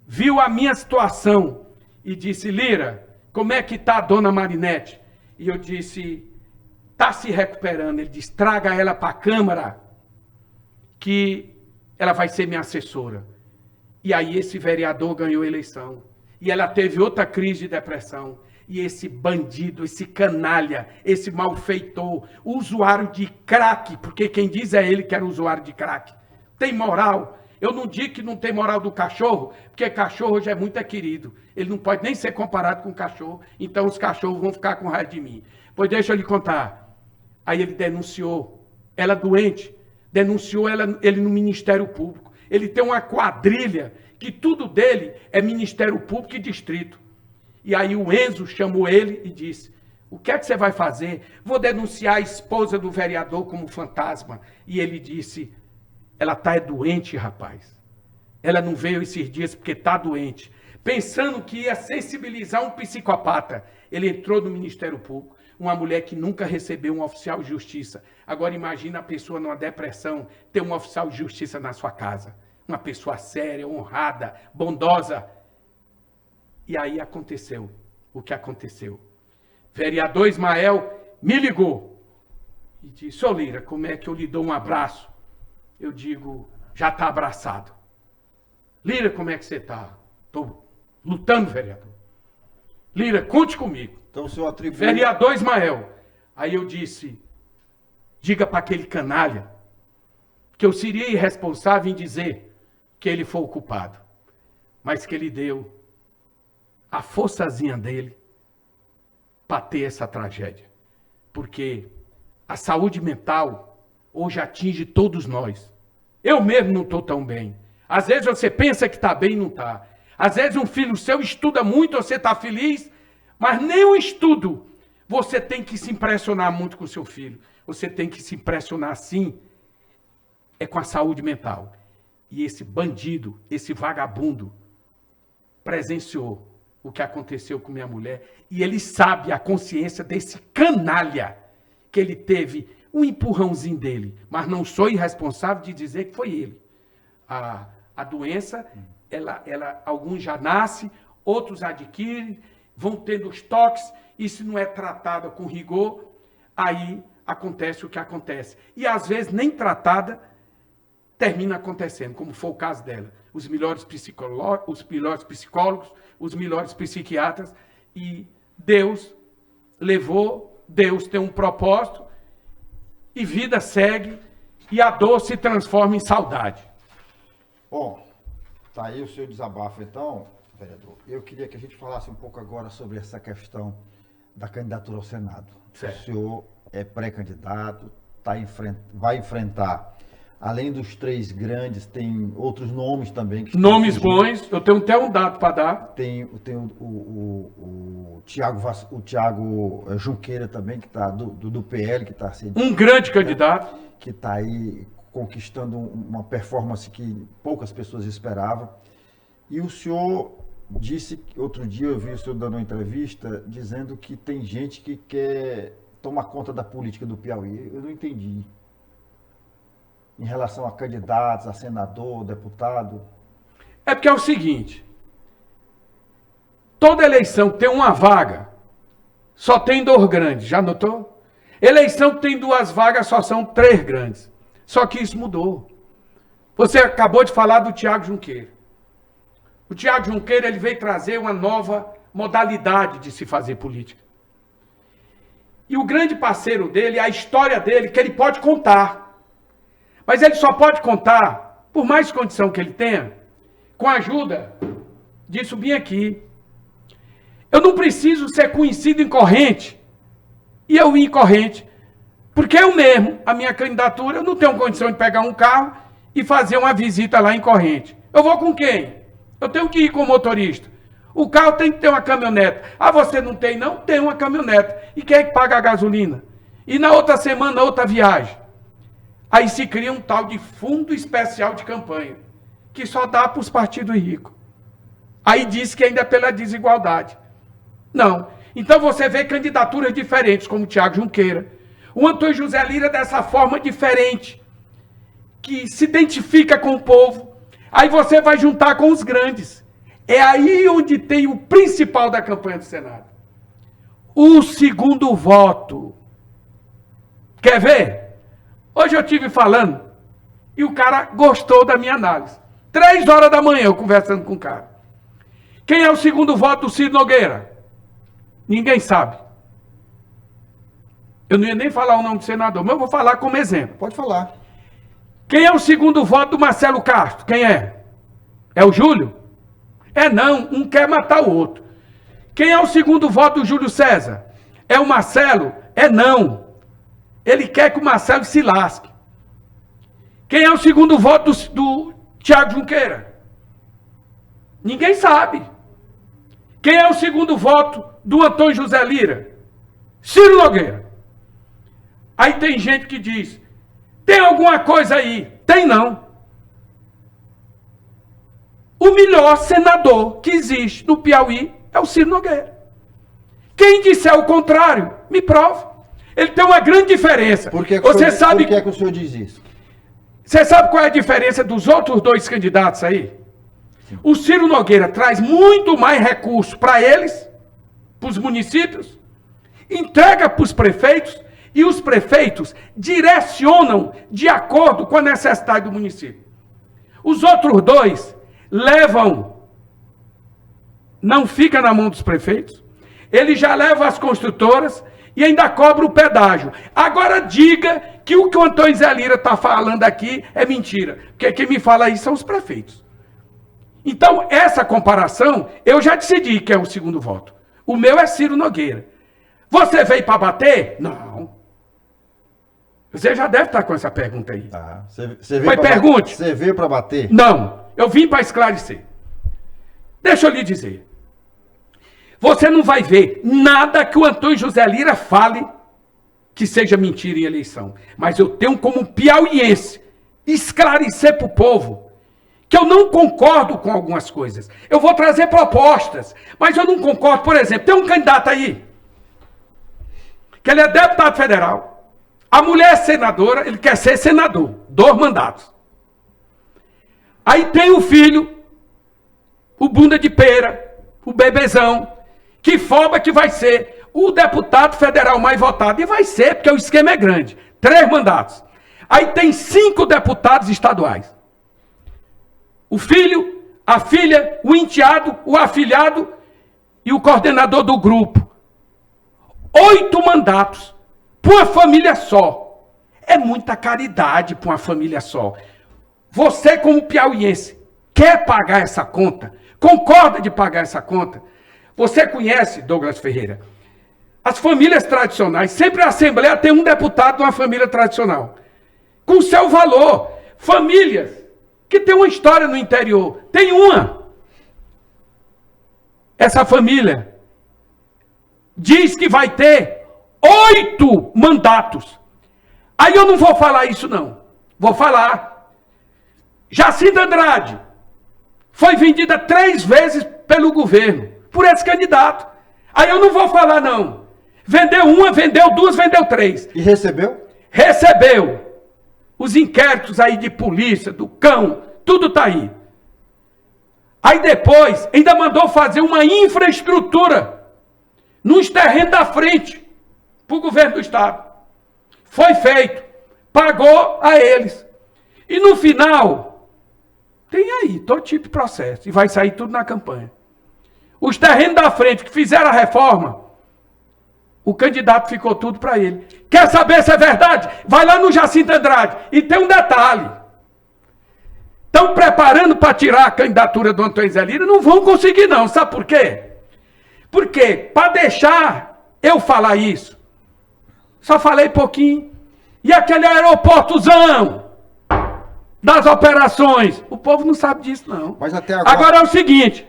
viu a minha situação e disse: Lira, como é que está a dona Marinete? E eu disse: está se recuperando. Ele disse: traga ela para a Câmara, que ela vai ser minha assessora. E aí esse vereador ganhou a eleição. E ela teve outra crise de depressão. E esse bandido, esse canalha, esse malfeitor, usuário de crack, porque quem diz é ele que era usuário de crack, tem moral. Eu não digo que não tem moral do cachorro, porque cachorro hoje é muito querido. Ele não pode nem ser comparado com cachorro, então os cachorros vão ficar com raiva de mim. Pois deixa eu lhe contar. Aí ele denunciou, ela doente, denunciou ele no Ministério Público. Ele tem uma quadrilha que tudo dele é Ministério Público e Distrito. E aí o Enzo chamou ele e disse: o que é que você vai fazer? Vou denunciar a esposa do vereador como fantasma. E ele disse: ela está doente, rapaz. Ela não veio esses dias porque está doente. Pensando que ia sensibilizar um psicopata. Ele entrou no Ministério Público. Uma mulher que nunca recebeu um oficial de justiça. Agora imagina a pessoa numa depressão ter um oficial de justiça na sua casa. Uma pessoa séria, honrada, bondosa. E aí aconteceu o que aconteceu. Vereador Ismael me ligou e disse: ô Lira, como é que eu lhe dou um abraço? Eu digo: já está abraçado. Lira, como é que você está? Estou lutando, vereador. Lira, conte comigo. Então o senhor atribui... Vereador Ismael. Aí eu disse: diga para aquele canalha que eu seria irresponsável em dizer que ele foi o culpado, mas que ele deu a forçazinha dele para ter essa tragédia. Porque a saúde mental hoje atinge todos nós. Eu mesmo não estou tão bem. Às vezes você pensa que está bem e não está. Às vezes um filho seu estuda muito, você está feliz, mas nem o estudo. Você tem que se impressionar muito com o seu filho. Você tem que se impressionar, sim, com a saúde mental. E esse bandido, esse vagabundo, presenciou o que aconteceu com minha mulher, e ele sabe a consciência desse canalha, que ele teve um empurrãozinho dele, mas não sou irresponsável de dizer que foi ele. A doença, alguns já nascem, outros adquirem, vão tendo os toques, e se não é tratada com rigor, aí acontece o que acontece. E às vezes nem tratada, termina acontecendo, como foi o caso dela. Os melhores psicólogos, os melhores psiquiatras, e Deus levou, Deus tem um propósito, e vida segue, e a dor se transforma em saudade. Bom, tá aí o seu desabafo então, vereador. Eu queria que a gente falasse um pouco agora sobre essa questão da candidatura ao Senado. Certo. O senhor é pré-candidato, vai enfrentar... Além dos 3 grandes, tem outros nomes também. Que nomes bons, eu tenho até um dado para dar. Tem o Thiago Junqueira também, que está do PL, que está sendo... Um grande candidato. Que está aí conquistando uma performance que poucas pessoas esperavam. E o senhor disse, outro dia eu vi o senhor dando uma entrevista, dizendo que tem gente que quer tomar conta da política do Piauí. Eu não entendi. Em relação a candidatos, a senador, deputado? É porque é o seguinte, toda eleição que tem uma vaga, só tem 2 grandes, já notou? Eleição que tem 2 vagas, só são 3 grandes. Só que isso mudou. Você acabou de falar do Thiago Junqueira. O Thiago Junqueira, ele veio trazer uma nova modalidade de se fazer política. E o grande parceiro dele, a história dele, que ele pode contar. Mas ele só pode contar, por mais condição que ele tenha, com a ajuda de subir aqui. Eu não preciso ser conhecido em corrente. E eu ir em corrente. Porque eu mesmo, a minha candidatura, eu não tenho condição de pegar um carro e fazer uma visita lá em corrente. Eu vou com quem? Eu tenho que ir com o motorista. O carro tem que ter uma caminhonete. Ah, você não tem? Não, tem uma caminhonete. E quem é que paga a gasolina? E na outra semana, outra viagem. Aí se cria um tal de fundo especial de campanha, que só dá para os partidos ricos. Aí diz que ainda é pela desigualdade. Não. Então você vê candidaturas diferentes, como o Thiago Junqueira. O Antônio José Lira dessa forma diferente, que se identifica com o povo. Aí você vai juntar com os grandes. É aí onde tem o principal da campanha do Senado. O segundo voto. Quer ver? Hoje eu estive falando e o cara gostou da minha análise. 3 horas da manhã eu conversando com o cara. Quem é o segundo voto do Ciro Nogueira? Ninguém sabe. Eu não ia nem falar o nome do senador, mas eu vou falar como exemplo. Pode falar. Quem é o segundo voto do Marcelo Castro? Quem é? É o Júlio? É não, um quer matar o outro. Quem é o segundo voto do Júlio César? É o Marcelo? É não. Ele quer que o Marcelo se lasque. Quem é o segundo voto do Thiago Junqueira? Ninguém sabe. Quem é o segundo voto do Antônio José Lira? Ciro Nogueira. Aí tem gente que diz, tem alguma coisa aí? Tem não. O melhor senador que existe no Piauí é o Ciro Nogueira. Quem disser o contrário, me prove. Ele tem uma grande diferença. Por que Você sabe que o senhor diz isso? Você sabe qual é a diferença dos outros 2 candidatos aí? Sim. O Ciro Nogueira traz muito mais recursos para eles, para os municípios, entrega para os prefeitos, e os prefeitos direcionam de acordo com a necessidade do município. Os outros 2 levam, não fica na mão dos prefeitos, ele já leva as construtoras e ainda cobra o pedágio. Agora diga que o Antônio Zé Lira está falando aqui é mentira, porque quem me fala isso são os prefeitos. Então, essa comparação, eu já decidi que é o segundo voto. O meu é Ciro Nogueira. Você veio para bater? Não. Você já deve estar com essa pergunta aí. Ah, pergunte. Você veio para bater? Não, eu vim para esclarecer. Deixa eu lhe dizer. Você não vai ver nada que o Antônio José Lira fale que seja mentira em eleição. Mas eu tenho como piauiense esclarecer para o povo que eu não concordo com algumas coisas. Eu vou trazer propostas, mas eu não concordo. Por exemplo, tem um candidato aí, que ele é deputado federal. A mulher é senadora, ele quer ser senador. 2 mandatos. Aí tem o filho, o bunda de pera, o bebezão, que foba que vai ser o deputado federal mais votado. E vai ser, porque o esquema é grande. 3 mandatos. Aí tem 5 deputados estaduais. O filho, a filha, o enteado, o afilhado e o coordenador do grupo. 8 mandatos. Para uma família só. É muita caridade para uma família só. Você, como piauiense, quer pagar essa conta? Concorda de pagar essa conta? Você conhece, Douglas Ferreira, as famílias tradicionais. Sempre a Assembleia tem um deputado de uma família tradicional. Com seu valor. Famílias que tem uma história no interior. Tem uma. Essa família diz que vai ter 8 mandatos. Aí eu não vou falar isso não. Vou falar. Jacinda Andrade foi vendida 3 vezes pelo governo, por esse candidato. Aí eu não vou falar não. Vendeu 1, vendeu 2, vendeu 3. E recebeu? Recebeu. Os inquéritos aí de polícia, do cão, tudo tá aí. Aí depois ainda mandou fazer uma infraestrutura nos terrenos da frente para o governo do estado. Foi feito. Pagou a eles. E no final, Tem aí, todo tipo de processo. E vai sair tudo na campanha. Os terrenos da frente que fizeram a reforma, o candidato ficou tudo para ele. Quer saber se é verdade? Vai lá no Jacinto Andrade. E tem um detalhe. Estão preparando para tirar a candidatura do Antônio Zé Lira? Não vão conseguir não. Sabe por quê? Porque, para deixar eu falar isso, só falei pouquinho. E aquele aeroportozão das operações, o povo não sabe disso não. Mas até agora é o seguinte,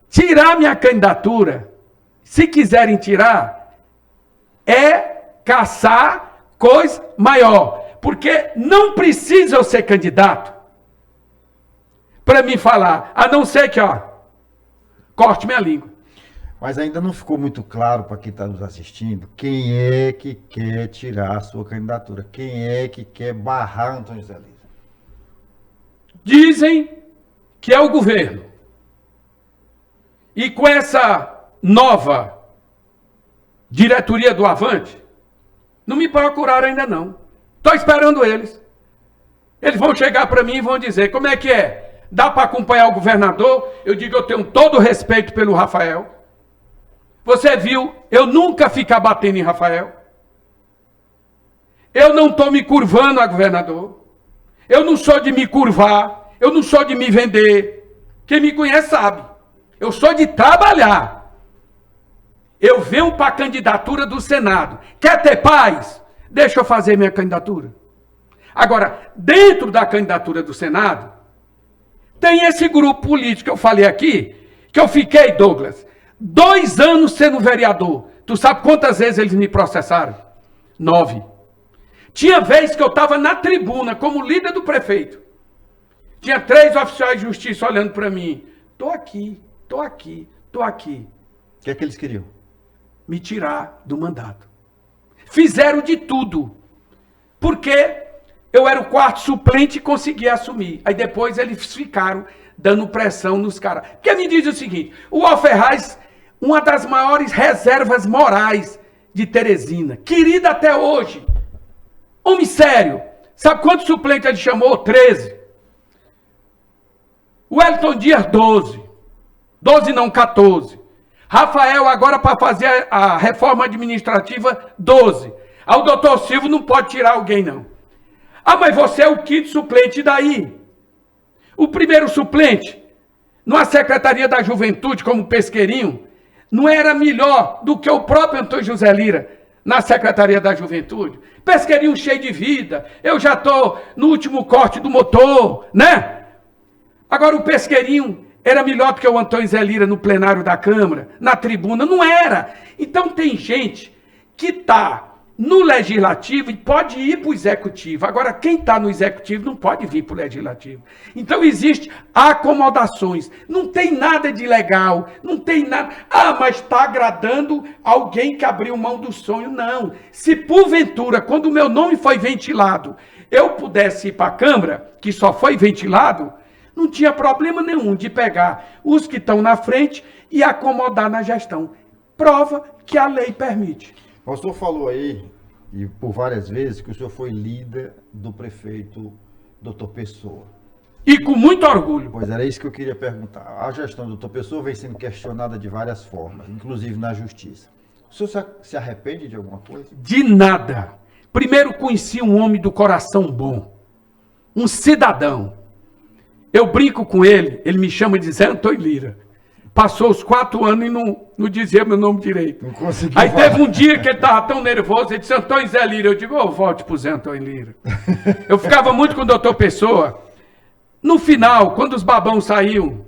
tirar minha candidatura, se quiserem tirar, é caçar coisa maior. Porque não precisa eu ser candidato para me falar, a não ser que, corte minha língua. Mas ainda não ficou muito claro para quem está nos assistindo quem é que quer tirar a sua candidatura, quem é que quer barrar Antônio Zé Lira. Dizem que é o governo. E com essa nova diretoria do Avante, não me procuraram ainda não. Estou esperando eles. Eles vão chegar para mim e vão dizer, como é que é? Dá para acompanhar o governador? Eu digo, eu tenho todo o respeito pelo Rafael. Você viu, eu nunca ficar batendo em Rafael. Eu não estou me curvando a governador. Eu não sou de me curvar. Eu não sou de me vender. Quem me conhece sabe. Eu sou de trabalhar. Eu venho para a candidatura do Senado. Quer ter paz? Deixa eu fazer minha candidatura. Agora, dentro da candidatura do Senado, tem esse grupo político que eu falei aqui, que eu fiquei, Douglas, 2 anos sendo vereador. Tu sabe quantas vezes eles me processaram? 9. Tinha vez que eu estava na tribuna como líder do prefeito. Tinha 3 oficiais de justiça olhando para mim. Tô aqui, tô aqui, tô aqui. O que é que eles queriam? Me tirar do mandato. Fizeram de tudo. Porque eu era o 4º suplente e consegui assumir. Aí depois eles ficaram dando pressão nos caras. Porque me diz o seguinte, o Alferraz, uma das maiores reservas morais de Teresina, querida até hoje. Homem sério. Sabe quantos suplentes ele chamou? 13. O Wellington Dias, 12. 12 não, 14. Rafael, agora para fazer a reforma administrativa, 12. O doutor Silvio não pode tirar alguém, não. Mas você é o 5º suplente, e daí? O primeiro suplente, numa Secretaria da Juventude, como Pesqueirinho, não era melhor do que o próprio Antônio José Lira na Secretaria da Juventude? Pesqueirinho cheio de vida, eu já estou no último corte do motor, né? Agora o Pesqueirinho era melhor do que o Antônio Zé Lira no plenário da Câmara, na tribuna, não era. Então tem gente que está no Legislativo e pode ir para o Executivo. Agora, quem está no Executivo não pode vir para o Legislativo. Então, existem acomodações. Não tem nada de legal, não tem nada... mas está agradando alguém que abriu mão do sonho. Não. Se, porventura, quando o meu nome foi ventilado, eu pudesse ir para a Câmara, que só foi ventilado, não tinha problema nenhum de pegar os que estão na frente e acomodar na gestão. Prova que a lei permite. O senhor falou aí, e por várias vezes, que o senhor foi líder do prefeito Dr. Pessoa. E com muito orgulho. Pois era isso que eu queria perguntar. A gestão do Dr. Pessoa vem sendo questionada de várias formas, inclusive na justiça. O senhor se arrepende de alguma coisa? De nada. Primeiro conheci um homem do coração bom. Um cidadão. Eu brinco com ele, ele me chama de Zé Antônio Lira. Passou os 4 anos e não dizia meu nome direito. Não consegui Aí falar. teve um dia que ele estava tão nervoso, ele disse, Antônio Zé Lira. Eu digo, volte para o Zé Antônio Lira. Eu ficava muito com o doutor Pessoa. No final, quando os babão saíam,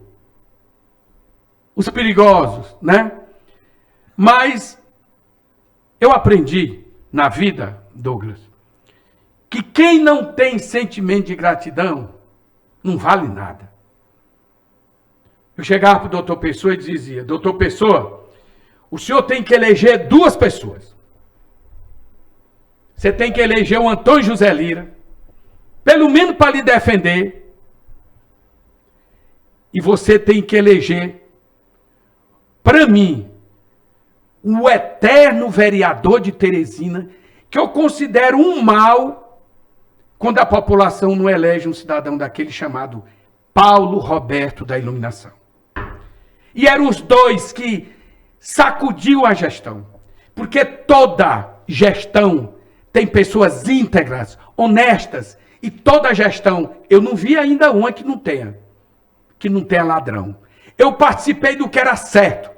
os perigosos, né? Mas eu aprendi na vida, Douglas, que quem não tem sentimento de gratidão não vale nada. Eu chegava para o doutor Pessoa e dizia, doutor Pessoa, o senhor tem que eleger 2 pessoas. Você tem que eleger o Antônio José Lira, pelo menos para lhe defender, e você tem que eleger, para mim, o eterno vereador de Teresina, que eu considero um mal quando a população não elege um cidadão daquele chamado Paulo Roberto da Iluminação. E eram os dois que sacudiu a gestão. Porque toda gestão tem pessoas íntegras, honestas. E toda gestão, eu não vi ainda uma que não tenha ladrão. Eu participei do que era certo.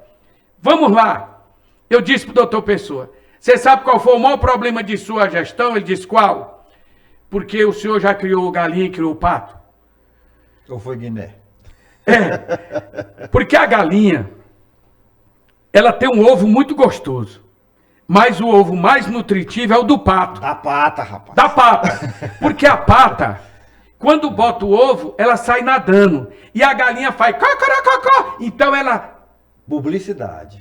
Vamos lá. Eu disse para o doutor Pessoa, você sabe qual foi o maior problema de sua gestão? Ele disse, qual? Porque o senhor já criou galinha e criou pato. Ou foi Guiné? Porque a galinha, ela tem um ovo muito gostoso. Mas o ovo mais nutritivo é o do pato. Da pata, rapaz. Da pata. Porque a pata, quando bota o ovo, ela sai nadando. E a galinha faz cocorococó. Então ela...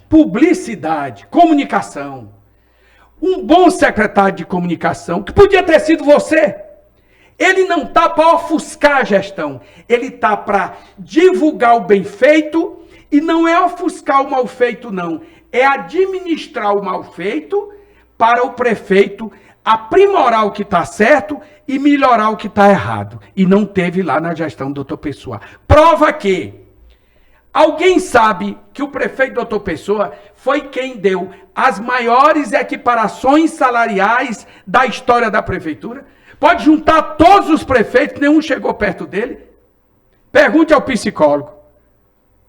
Publicidade, comunicação. Um bom secretário de comunicação, que podia ter sido você, ele não está para ofuscar a gestão. Ele está para divulgar o bem feito e não é ofuscar o mal feito, não. É administrar o mal feito para o prefeito aprimorar o que está certo e melhorar o que está errado. E não teve lá na gestão do doutor Pessoa. Prova que alguém sabe que o prefeito doutor Pessoa foi quem deu as maiores equiparações salariais da história da prefeitura? Pode juntar todos os prefeitos, nenhum chegou perto dele. Pergunte ao psicólogo.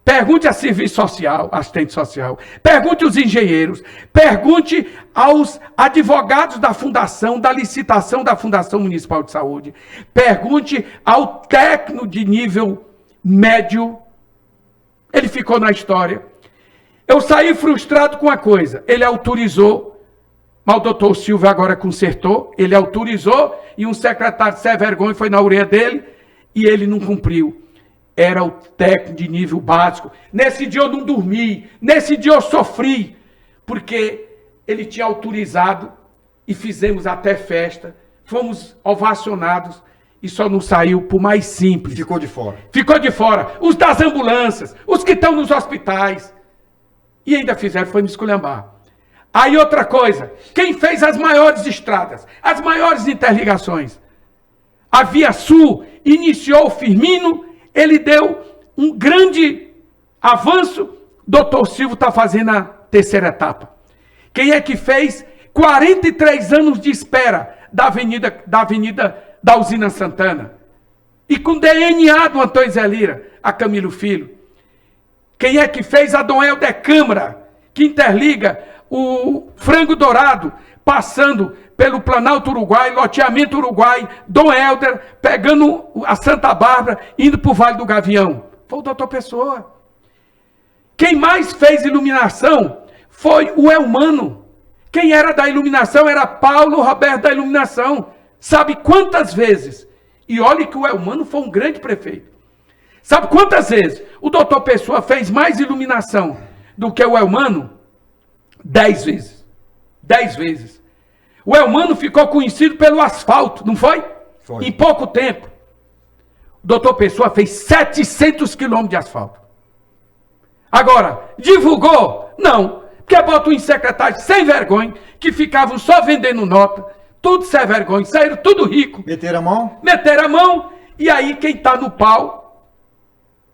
Pergunte a serviço social, assistente social. Pergunte aos engenheiros. Pergunte aos advogados da fundação, da licitação da Fundação Municipal de Saúde. Pergunte ao técnico de nível médio. Ele ficou na história. Eu saí frustrado com a coisa. Ele autorizou, mas o doutor Silva agora consertou. Ele autorizou e um secretário sem vergonha foi na orelha dele e ele não cumpriu. Era o técnico de nível básico. Nesse dia eu não dormi. Nesse dia eu sofri. Porque ele tinha autorizado e fizemos até festa. Fomos ovacionados e só não saiu por mais simples. Ficou de fora. Ficou de fora. Os das ambulâncias, os que estão nos hospitais. E ainda fizeram, foi me esculhambar. Aí outra coisa, quem fez as maiores estradas, as maiores interligações? A Via Sul iniciou o Firmino, ele deu um grande avanço, doutor Silvio está fazendo a terceira etapa. Quem é que fez 43 anos de espera da avenida da Usina Santana? E com DNA do Antônio Zé Lira, a Camilo Filho. Quem é que fez a Dom Helder Câmara, que interliga o Frango Dourado, passando pelo Planalto Uruguai, loteamento Uruguai, Dom Helder, pegando a Santa Bárbara, indo para o Vale do Gavião? Foi o doutor Pessoa. Quem mais fez iluminação foi o Elmano. Quem era da iluminação era Paulo Roberto da Iluminação. Sabe quantas vezes? E olhe que o Elmano foi um grande prefeito. Sabe quantas vezes o doutor Pessoa fez mais iluminação do que o Elmano? 10 vezes. 10 vezes. O Elmano ficou conhecido pelo asfalto, não foi? Foi. Em pouco tempo. O doutor Pessoa fez 700 quilômetros de asfalto. Agora, divulgou? Não. Porque botam em secretários sem vergonha, que ficavam só vendendo nota, tudo sem vergonha, saíram tudo rico. Meteram a mão? Meteram a mão, e aí quem está no pau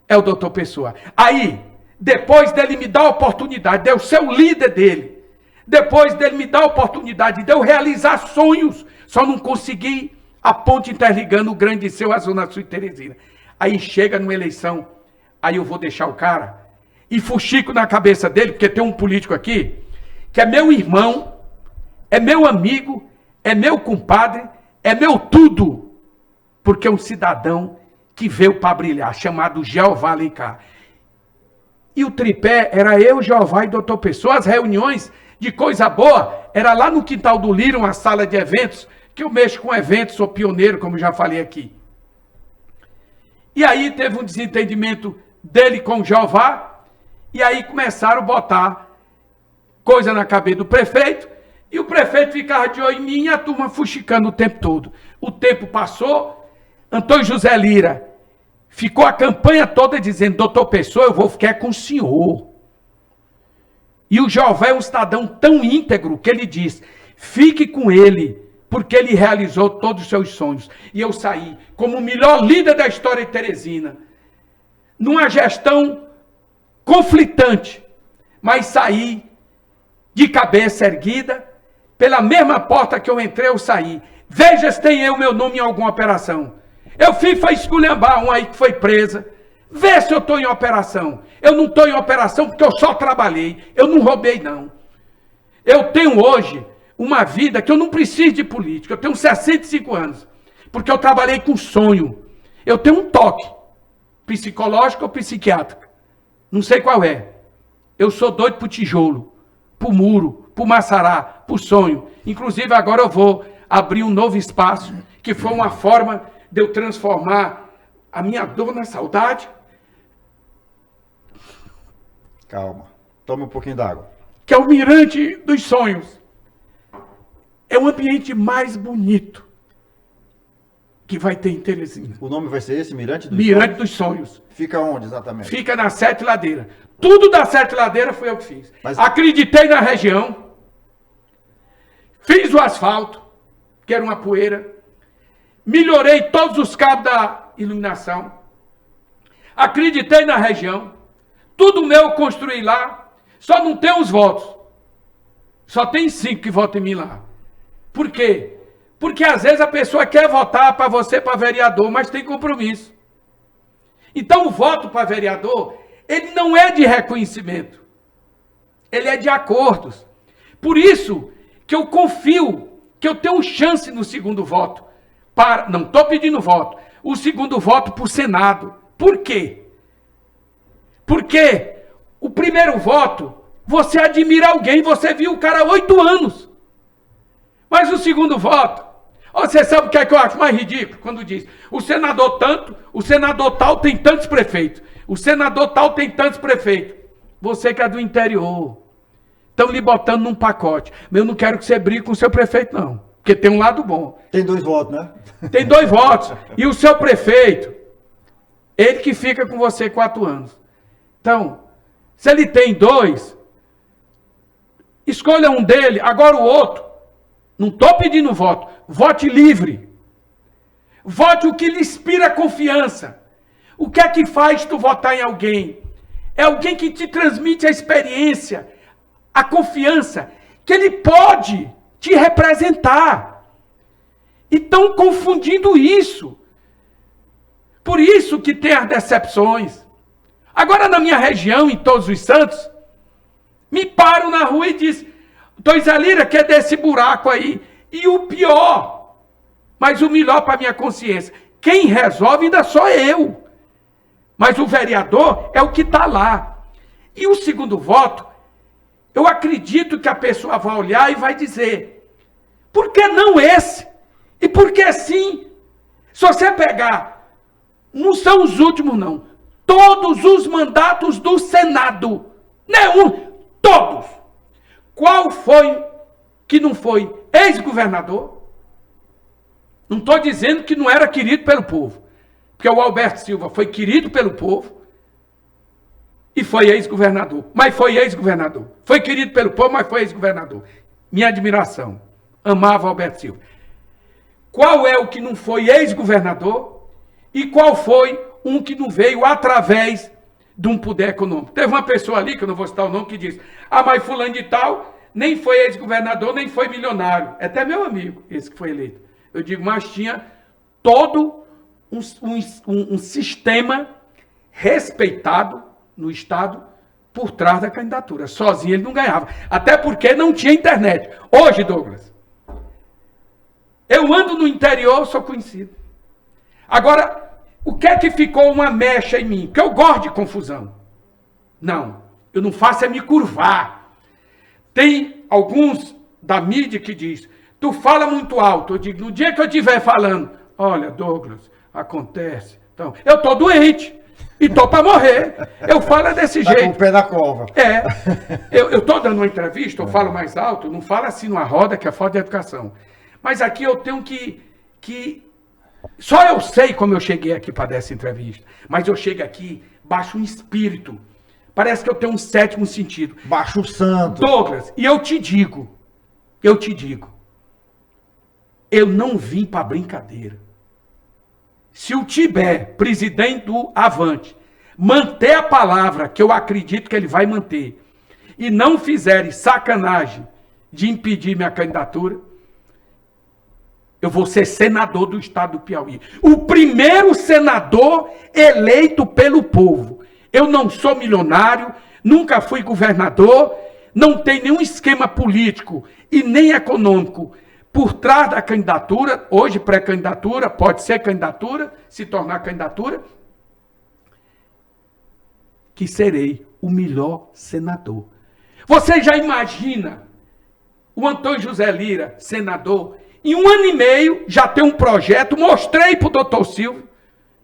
é o doutor Pessoa. Aí, depois dele me dar a oportunidade, de eu ser o líder dele, depois dele me dar a oportunidade de eu realizar sonhos, só não consegui a ponte interligando o Grande Seu à Zona Sul e Teresina. Aí chega numa eleição, aí eu vou deixar o cara e fuxico na cabeça dele, porque tem um político aqui, que é meu irmão, é meu amigo, é meu compadre, é meu tudo, porque é um cidadão que veio para brilhar, chamado Jeová Alencar. E o tripé era eu, Jeová e doutor Pessoa. As reuniões de coisa boa era lá no quintal do Lira, uma sala de eventos, que eu mexo com eventos, sou pioneiro, como já falei aqui. E aí teve um desentendimento dele com o Jeová, e aí começaram a botar coisa na cabeça do prefeito, e o prefeito ficava de olho em mim e a turma fuxicando o tempo todo. O tempo passou, Antônio José Lira ficou a campanha toda dizendo, doutor Pessoa, eu vou ficar com o senhor. E o Jeová é um cidadão tão íntegro que ele diz, fique com ele, porque ele realizou todos os seus sonhos. E eu saí como o melhor líder da história de Teresina, numa gestão conflitante, mas saí de cabeça erguida, pela mesma porta que eu entrei, eu saí. Veja se tem eu meu nome em alguma operação. Eu fui esculhambar um aí que foi presa. Vê se eu estou em operação. Eu não estou em operação porque eu só trabalhei. Eu não roubei, não. Eu tenho hoje uma vida que eu não preciso de política. Eu tenho 65 anos. Porque eu trabalhei com sonho. Eu tenho um toque. Psicológico ou psiquiátrico. Não sei qual é. Eu sou doido por tijolo, por muro, por maçará, por sonho. Inclusive agora eu vou abrir um novo espaço, que foi uma forma de eu transformar a minha dor na saudade. Calma. Tome um pouquinho d'água. Que é o Mirante dos Sonhos. É o ambiente mais bonito que vai ter em Teresina. O nome vai ser esse, Mirante dos Mirante Sonhos? dos Sonhos. Fica onde exatamente? Fica na Sete Ladeira. Tudo da Sete Ladeira foi eu que fiz. Mas... Acreditei na região. Fiz o asfalto, que era uma poeira. Melhorei todos os cabos da iluminação. Acreditei na região. Tudo meu eu construí lá. Só não tem os votos. Só tem 5 que votam em mim lá. Por quê? Porque às vezes a pessoa quer votar para você, para vereador, mas tem compromisso. Então o voto para vereador, ele não é de reconhecimento. Ele é de acordos. Por isso que eu confio que eu tenho chance no segundo voto. Não estou pedindo voto. O segundo voto para o Senado. Por quê? Porque o primeiro voto, você admira alguém, você viu o cara há 8 anos. Mas o segundo voto, você sabe o que é que eu acho mais ridículo? Quando diz, o senador tal tem tantos prefeitos. O senador tal tem tantos prefeitos. Você que é do interior. Estão lhe botando num pacote. Mas eu não quero que você brigue com o seu prefeito, não. Porque tem um lado bom. Tem 2 votos, né? Tem 2 votos. E o seu prefeito, ele que fica com você 4 anos. Então, se ele tem 2, escolha um dele, agora o outro. Não estou pedindo voto. Vote livre. Vote o que lhe inspira confiança. O que é que faz tu votar em alguém? É alguém que te transmite a experiência, a confiança, que ele pode te representar. E estão confundindo isso. Por isso que tem as decepções. Agora na minha região, em Todos os Santos, me param na rua e dizem, Dom Zé Lira, que é desse buraco aí. E o pior, mas o melhor para minha consciência, quem resolve ainda sou eu. Mas o vereador é o que está lá. E o segundo voto, eu acredito que a pessoa vai olhar e vai dizer, por que não esse? E por que sim? Se você pegar, não são os últimos não, todos os mandatos do Senado, nenhum, todos. Qual foi que não foi ex-governador? Não estou dizendo que não era querido pelo povo. Porque o Alberto Silva foi querido pelo povo e foi ex-governador. Mas foi ex-governador. Foi querido pelo povo, mas foi ex-governador. Minha admiração. Amava o Alberto Silva. Qual é o que não foi ex-governador? E qual foi um que não veio através de um poder econômico? Teve uma pessoa ali, que eu não vou citar o nome, que disse, mas fulano de tal nem foi ex-governador, nem foi milionário. É até meu amigo, esse que foi eleito. Eu digo, mas tinha todo um sistema respeitado no Estado por trás da candidatura. Sozinho ele não ganhava. Até porque não tinha internet. Hoje, Douglas, eu ando no interior, sou conhecido. Agora, o que é que ficou uma mecha em mim? Porque eu gosto de confusão. Não, eu não faço é me curvar. Tem alguns da mídia que diz, tu fala muito alto. Eu digo, no dia que eu estiver falando, olha, Douglas, acontece. Então, eu estou doente e estou para morrer. Eu falo desse jeito. Com o pé na cova. Eu estou dando uma entrevista, eu falo mais alto, não falo assim numa roda, que é falta de educação. Mas aqui eu tenho que... Só eu sei como eu cheguei aqui para dar essa entrevista. Mas eu chego aqui, baixo um espírito. Parece que eu tenho um 7º sentido. Baixo o santo. Douglas, e eu te digo, eu não vim para brincadeira. Se o Tibé, presidente do Avante, manter a palavra, que eu acredito que ele vai manter, e não fizerem sacanagem de impedir minha candidatura, eu vou ser senador do estado do Piauí. O primeiro senador eleito pelo povo. Eu não sou milionário, nunca fui governador, não tem nenhum esquema político e nem econômico por trás da candidatura, hoje pré-candidatura, pode ser candidatura, se tornar candidatura, que serei o melhor senador. Você já imagina o Antônio José Lira, senador, em 1 ano e meio já tem um projeto, mostrei para o doutor Silvio,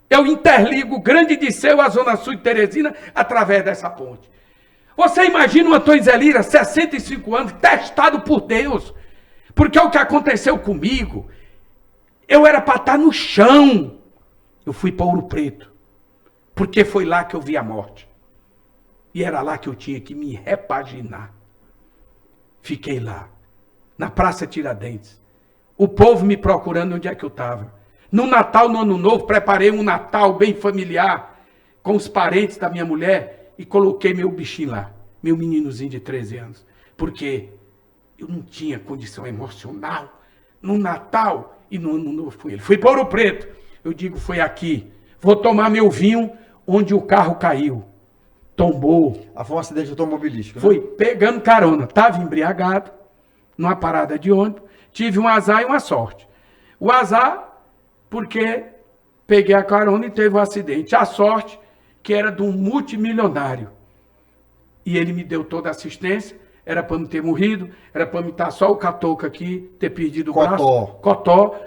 eu interligo o Grande Disseu à Zona Sul de Teresina através dessa ponte. Você imagina o Antônio José Lira, 65 anos, testado por Deus, porque é o que aconteceu comigo. Eu era para estar no chão. Eu fui para Ouro Preto, porque foi lá que eu vi a morte. E era lá que eu tinha que me repaginar. Fiquei lá, na Praça Tiradentes. O povo me procurando onde é que eu estava. No Natal, no Ano Novo, preparei um Natal bem familiar, com os parentes da minha mulher, e coloquei meu bichinho lá, meu meninozinho de 13 anos. Porque eu não tinha condição emocional no Natal e no Ano Novo com ele. Fui para Ouro Preto. Eu digo, foi aqui. Vou tomar meu vinho onde o carro caiu. Tombou. Foi um acidente automobilístico, né? Foi pegando carona. Estava embriagado, numa parada de ônibus. Tive um azar e uma sorte. O azar, porque peguei a carona e teve um acidente. A sorte, que era de um multimilionário. E ele me deu toda a assistência. Era para não ter morrido, era para me estar só o catoco aqui, ter perdido o braço. Cotó,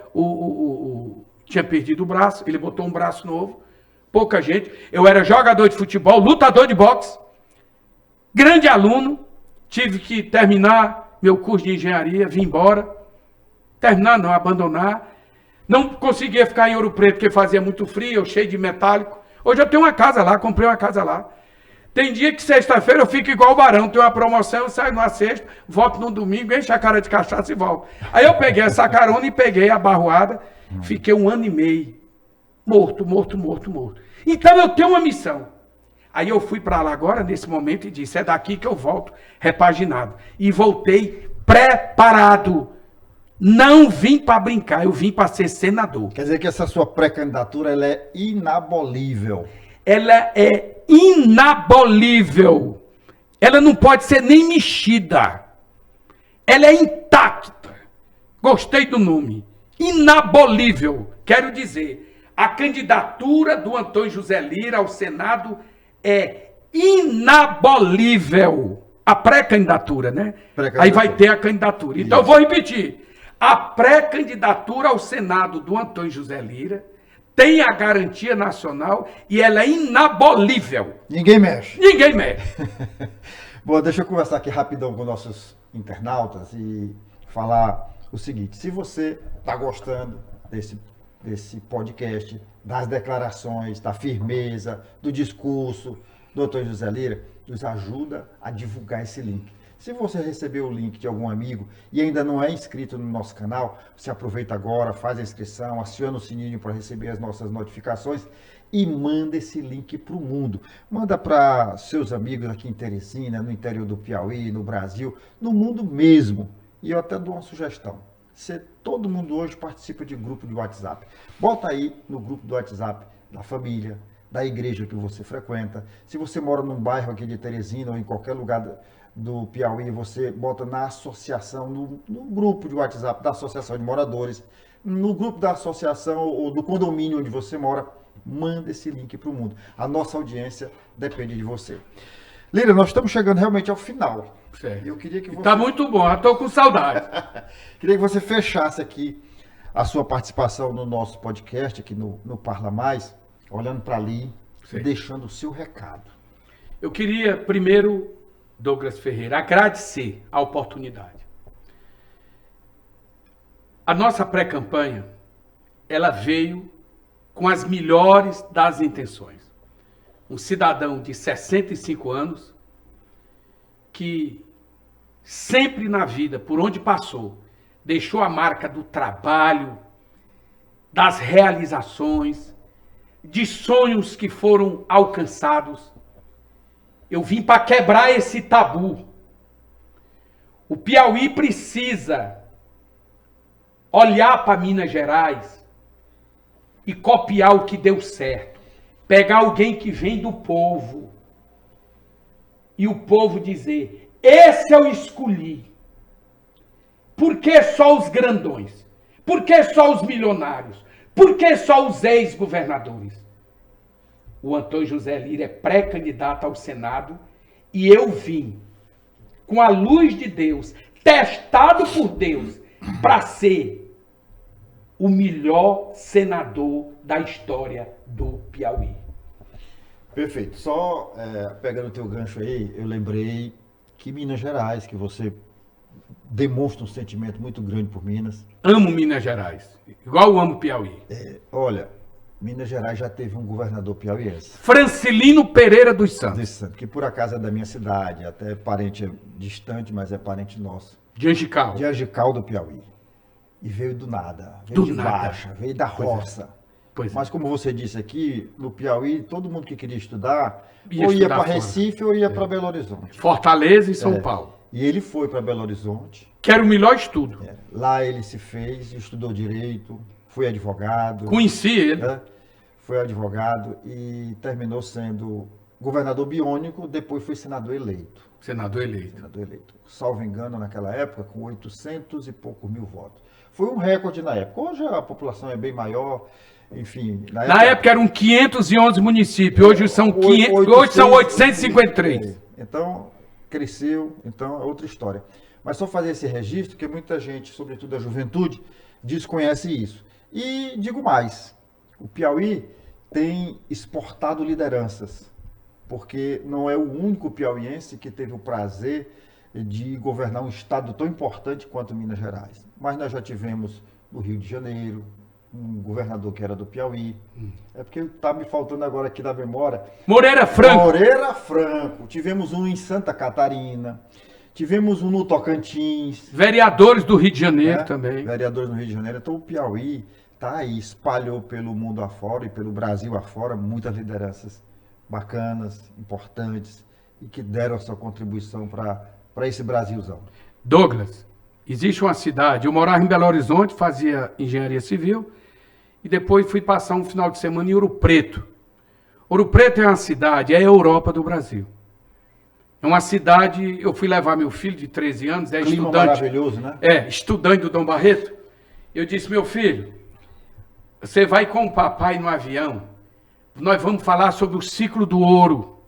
tinha perdido o braço, ele botou um braço novo. Pouca gente. Eu era jogador de futebol, lutador de boxe, grande aluno, tive que terminar meu curso de engenharia, vim embora. Terminar não, abandonar. Não conseguia ficar em Ouro Preto, porque fazia muito frio, eu cheio de metálico. Hoje eu tenho uma casa lá, comprei uma casa lá. Tem dia que sexta-feira eu fico igual o Barão, tem uma promoção, eu saio numa sexta, volto no domingo, encho a cara de cachaça e volto. Aí eu peguei essa carona e peguei a barroada, fiquei 1 ano e meio, morto. Então eu tenho uma missão. Aí eu fui para lá agora, nesse momento, e disse, é daqui que eu volto, repaginado. E voltei preparado. Não vim para brincar, eu vim para ser senador. Quer dizer que essa sua pré-candidatura ela é inabolível. Ela é inabolível. Ela não pode ser nem mexida. Ela é intacta. Gostei do nome. Inabolível. Quero dizer, a candidatura do Antônio José Lira ao Senado é inabolível. A pré-candidatura, né? Aí vai ter a candidatura. Então eu vou repetir. A pré-candidatura ao Senado do Antônio José Lira tem a garantia nacional e ela é inabolível. Ninguém mexe. Ninguém mexe. Bom, deixa eu conversar aqui rapidão com nossos internautas e falar o seguinte. Se você está gostando desse podcast, das declarações, da firmeza, do discurso do Antônio José Lira, nos ajuda a divulgar esse link. Se você recebeu o link de algum amigo e ainda não é inscrito no nosso canal, você aproveita agora, faz a inscrição, aciona o sininho para receber as nossas notificações e manda esse link para o mundo. Manda para seus amigos aqui em Teresina, no interior do Piauí, no Brasil, no mundo mesmo. E eu até dou uma sugestão. Todo mundo hoje participa de grupo de WhatsApp. Bota aí no grupo do WhatsApp da família, da igreja que você frequenta. Se você mora num bairro aqui de Teresina ou em qualquer lugar do Piauí, você bota na associação, no grupo de WhatsApp da Associação de Moradores, no grupo da associação ou do condomínio onde você mora, manda esse link para o mundo. A nossa audiência depende de você. Lira, nós estamos chegando realmente ao final. Certo. Eu queria que você... Tá muito bom, eu tô com saudade. Queria que você fechasse aqui a sua participação no nosso podcast, aqui no Parla Mais, olhando para ali, certo, deixando o seu recado. Eu queria primeiro, Douglas Ferreira, agradecer a oportunidade. A nossa pré-campanha, ela veio com as melhores das intenções. Um cidadão de 65 anos, que sempre na vida, por onde passou, deixou a marca do trabalho, das realizações, de sonhos que foram alcançados. Eu vim para quebrar esse tabu. O Piauí precisa olhar para Minas Gerais e copiar o que deu certo. Pegar alguém que vem do povo e o povo dizer: esse eu escolhi. Por que só os grandões? Por que só os milionários? Por que só os ex-governadores? O Antônio José Lira é pré-candidato ao Senado e eu vim, com a luz de Deus, testado por Deus, para ser o melhor senador da história do Piauí. Perfeito. Só pegando o teu gancho aí, eu lembrei que Minas Gerais, que você demonstra um sentimento muito grande por Minas. Amo Minas Gerais, igual eu amo Piauí. Olha, Minas Gerais já teve um governador piauiense. Francilino Pereira dos Santos. Que por acaso é da minha cidade, até parente distante, mas é parente nosso. De Angical. De Angical do Piauí. E veio do nada, veio Do de nada. baixa, veio da roça. Pois é. Mas como você disse aqui, no Piauí, todo mundo que queria estudar, Ia ou ia estudar para fora. Recife ou ia para Belo Horizonte. Fortaleza e São Paulo. E ele foi para Belo Horizonte. Que era o melhor estudo. Lá ele se fez, estudou direito, foi advogado. Conheci ele. né? Foi advogado e terminou sendo governador biônico, depois foi senador eleito. Senador eleito. Senador eleito. Salvo engano, naquela época, com 800 e poucos mil votos. Foi um recorde na época. Hoje a população é bem maior, enfim. Na época eram 511 municípios, hoje são, 500, hoje são 853. Então, cresceu, então é outra história. Mas só fazer esse registro, que muita gente, sobretudo a juventude, desconhece isso. E digo mais, o Piauí tem exportado lideranças, porque não é o único piauiense que teve o prazer de governar um estado tão importante quanto Minas Gerais. Mas nós já tivemos no Rio de Janeiro, um governador que era do Piauí. É porque está me faltando agora aqui da memória. Moreira Franco. Moreira Franco. Tivemos um em Santa Catarina. Tivemos um no Tocantins. Vereadores do Rio de Janeiro né? também. Vereadores no Rio de Janeiro. Então o Piauí está aí, espalhou pelo mundo afora e pelo Brasil afora muitas lideranças bacanas, importantes e que deram a sua contribuição para esse Brasilzão. Douglas, existe uma cidade, eu morava em Belo Horizonte, fazia engenharia civil e depois fui passar um final de semana em Ouro Preto. Ouro Preto é uma cidade, é a Europa do Brasil. É uma cidade, eu fui levar meu filho de 13 anos, é Clima estudante. maravilhoso, né? É, estudante do Dom Barreto. Eu disse, meu filho, você vai com o papai no avião, nós vamos falar sobre o ciclo do ouro.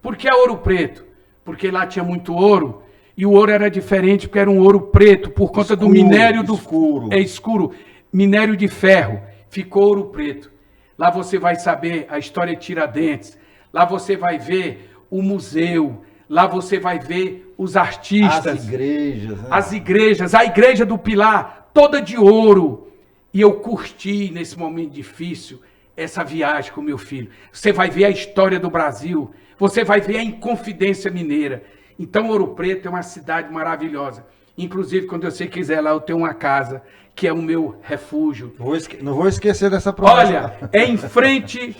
Por que Ouro Preto? Porque lá tinha muito ouro, e o ouro era diferente, porque era um ouro preto, por conta do minério do... escuro. É escuro, minério de ferro, ficou Ouro Preto. Lá você vai saber a história de Tiradentes, lá você vai ver o museu, lá você vai ver os artistas. As igrejas, né? As igrejas, a igreja do Pilar, toda de ouro. E eu curti, nesse momento difícil, essa viagem com meu filho. Você vai ver a história do Brasil, você vai ver a Inconfidência Mineira. Então, Ouro Preto é uma cidade maravilhosa. Inclusive, quando você quiser lá, eu tenho uma casa, que é o meu refúgio. Não vou esquecer dessa promessa. Olha, é em frente,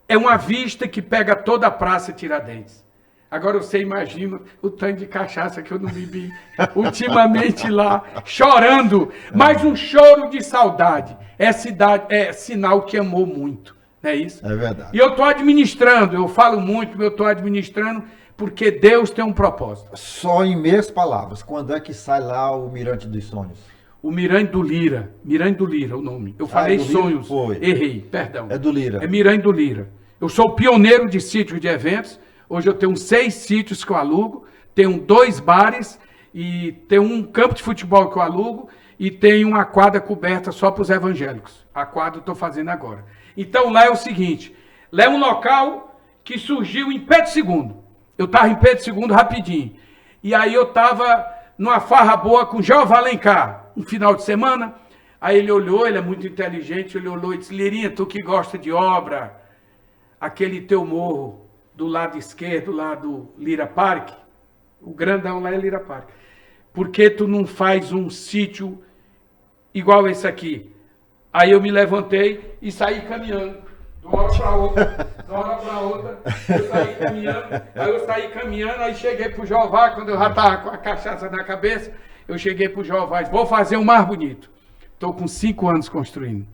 é uma vista que pega toda a Praça Tiradentes. Agora você imagina o tanto de cachaça que eu não bebi ultimamente lá, chorando, mas um choro de saudade. É sinal que amou muito, não é isso? É verdade. E eu estou administrando, eu falo muito, mas eu estou administrando porque Deus tem um propósito. Só em meias palavras, quando é que sai lá o Mirante dos Sonhos? O Mirante do Lira o nome. Eu falei do Lira? sonhos, Foi. Errei, perdão. É do Lira. É Mirante do Lira. Eu sou pioneiro de sítio de eventos. Hoje eu tenho 6 sítios que eu alugo, tenho 2 bares, e tenho um campo de futebol que eu alugo, e tenho uma quadra coberta só para os evangélicos. A quadra eu estou fazendo agora. Então lá é o seguinte, lá é um local que surgiu em Pedro II. Eu estava em Pedro II rapidinho. E aí eu estava numa farra boa com Jeová Alencar, um final de semana. Aí ele olhou, ele é muito inteligente, ele olhou e disse, Lirinha, tu que gosta de obra, aquele teu morro do lado esquerdo, lá do Lira Park, o grandão lá é Lira Park. Por que tu não faz um sítio igual esse aqui. Aí eu me levantei e saí caminhando. De uma hora para outra, de uma hora para outra, eu saí caminhando, aí cheguei pro Jeová, quando eu já estava com a cachaça na cabeça, eu cheguei pro Jeová e disse, vou fazer um mais bonito. Estou com 5 anos construindo.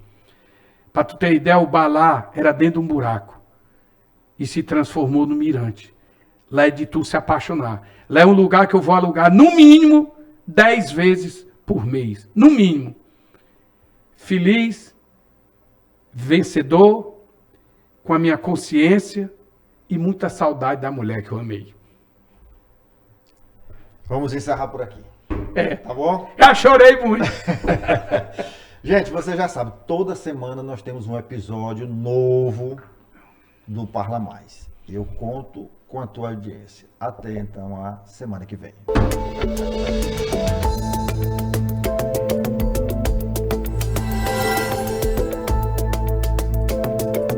Para tu ter ideia, o bar lá era dentro de um buraco. E se transformou no mirante. Lá é de tu se apaixonar. Lá é um lugar que eu vou alugar, no mínimo, 10 vezes por mês. No mínimo. Feliz, vencedor, com a minha consciência e muita saudade da mulher que eu amei. Vamos encerrar por aqui. Tá bom? Já chorei muito. Gente, você já sabe, toda semana nós temos um episódio novo do Parla Mais. Eu conto com a tua audiência. Até então, a semana que vem.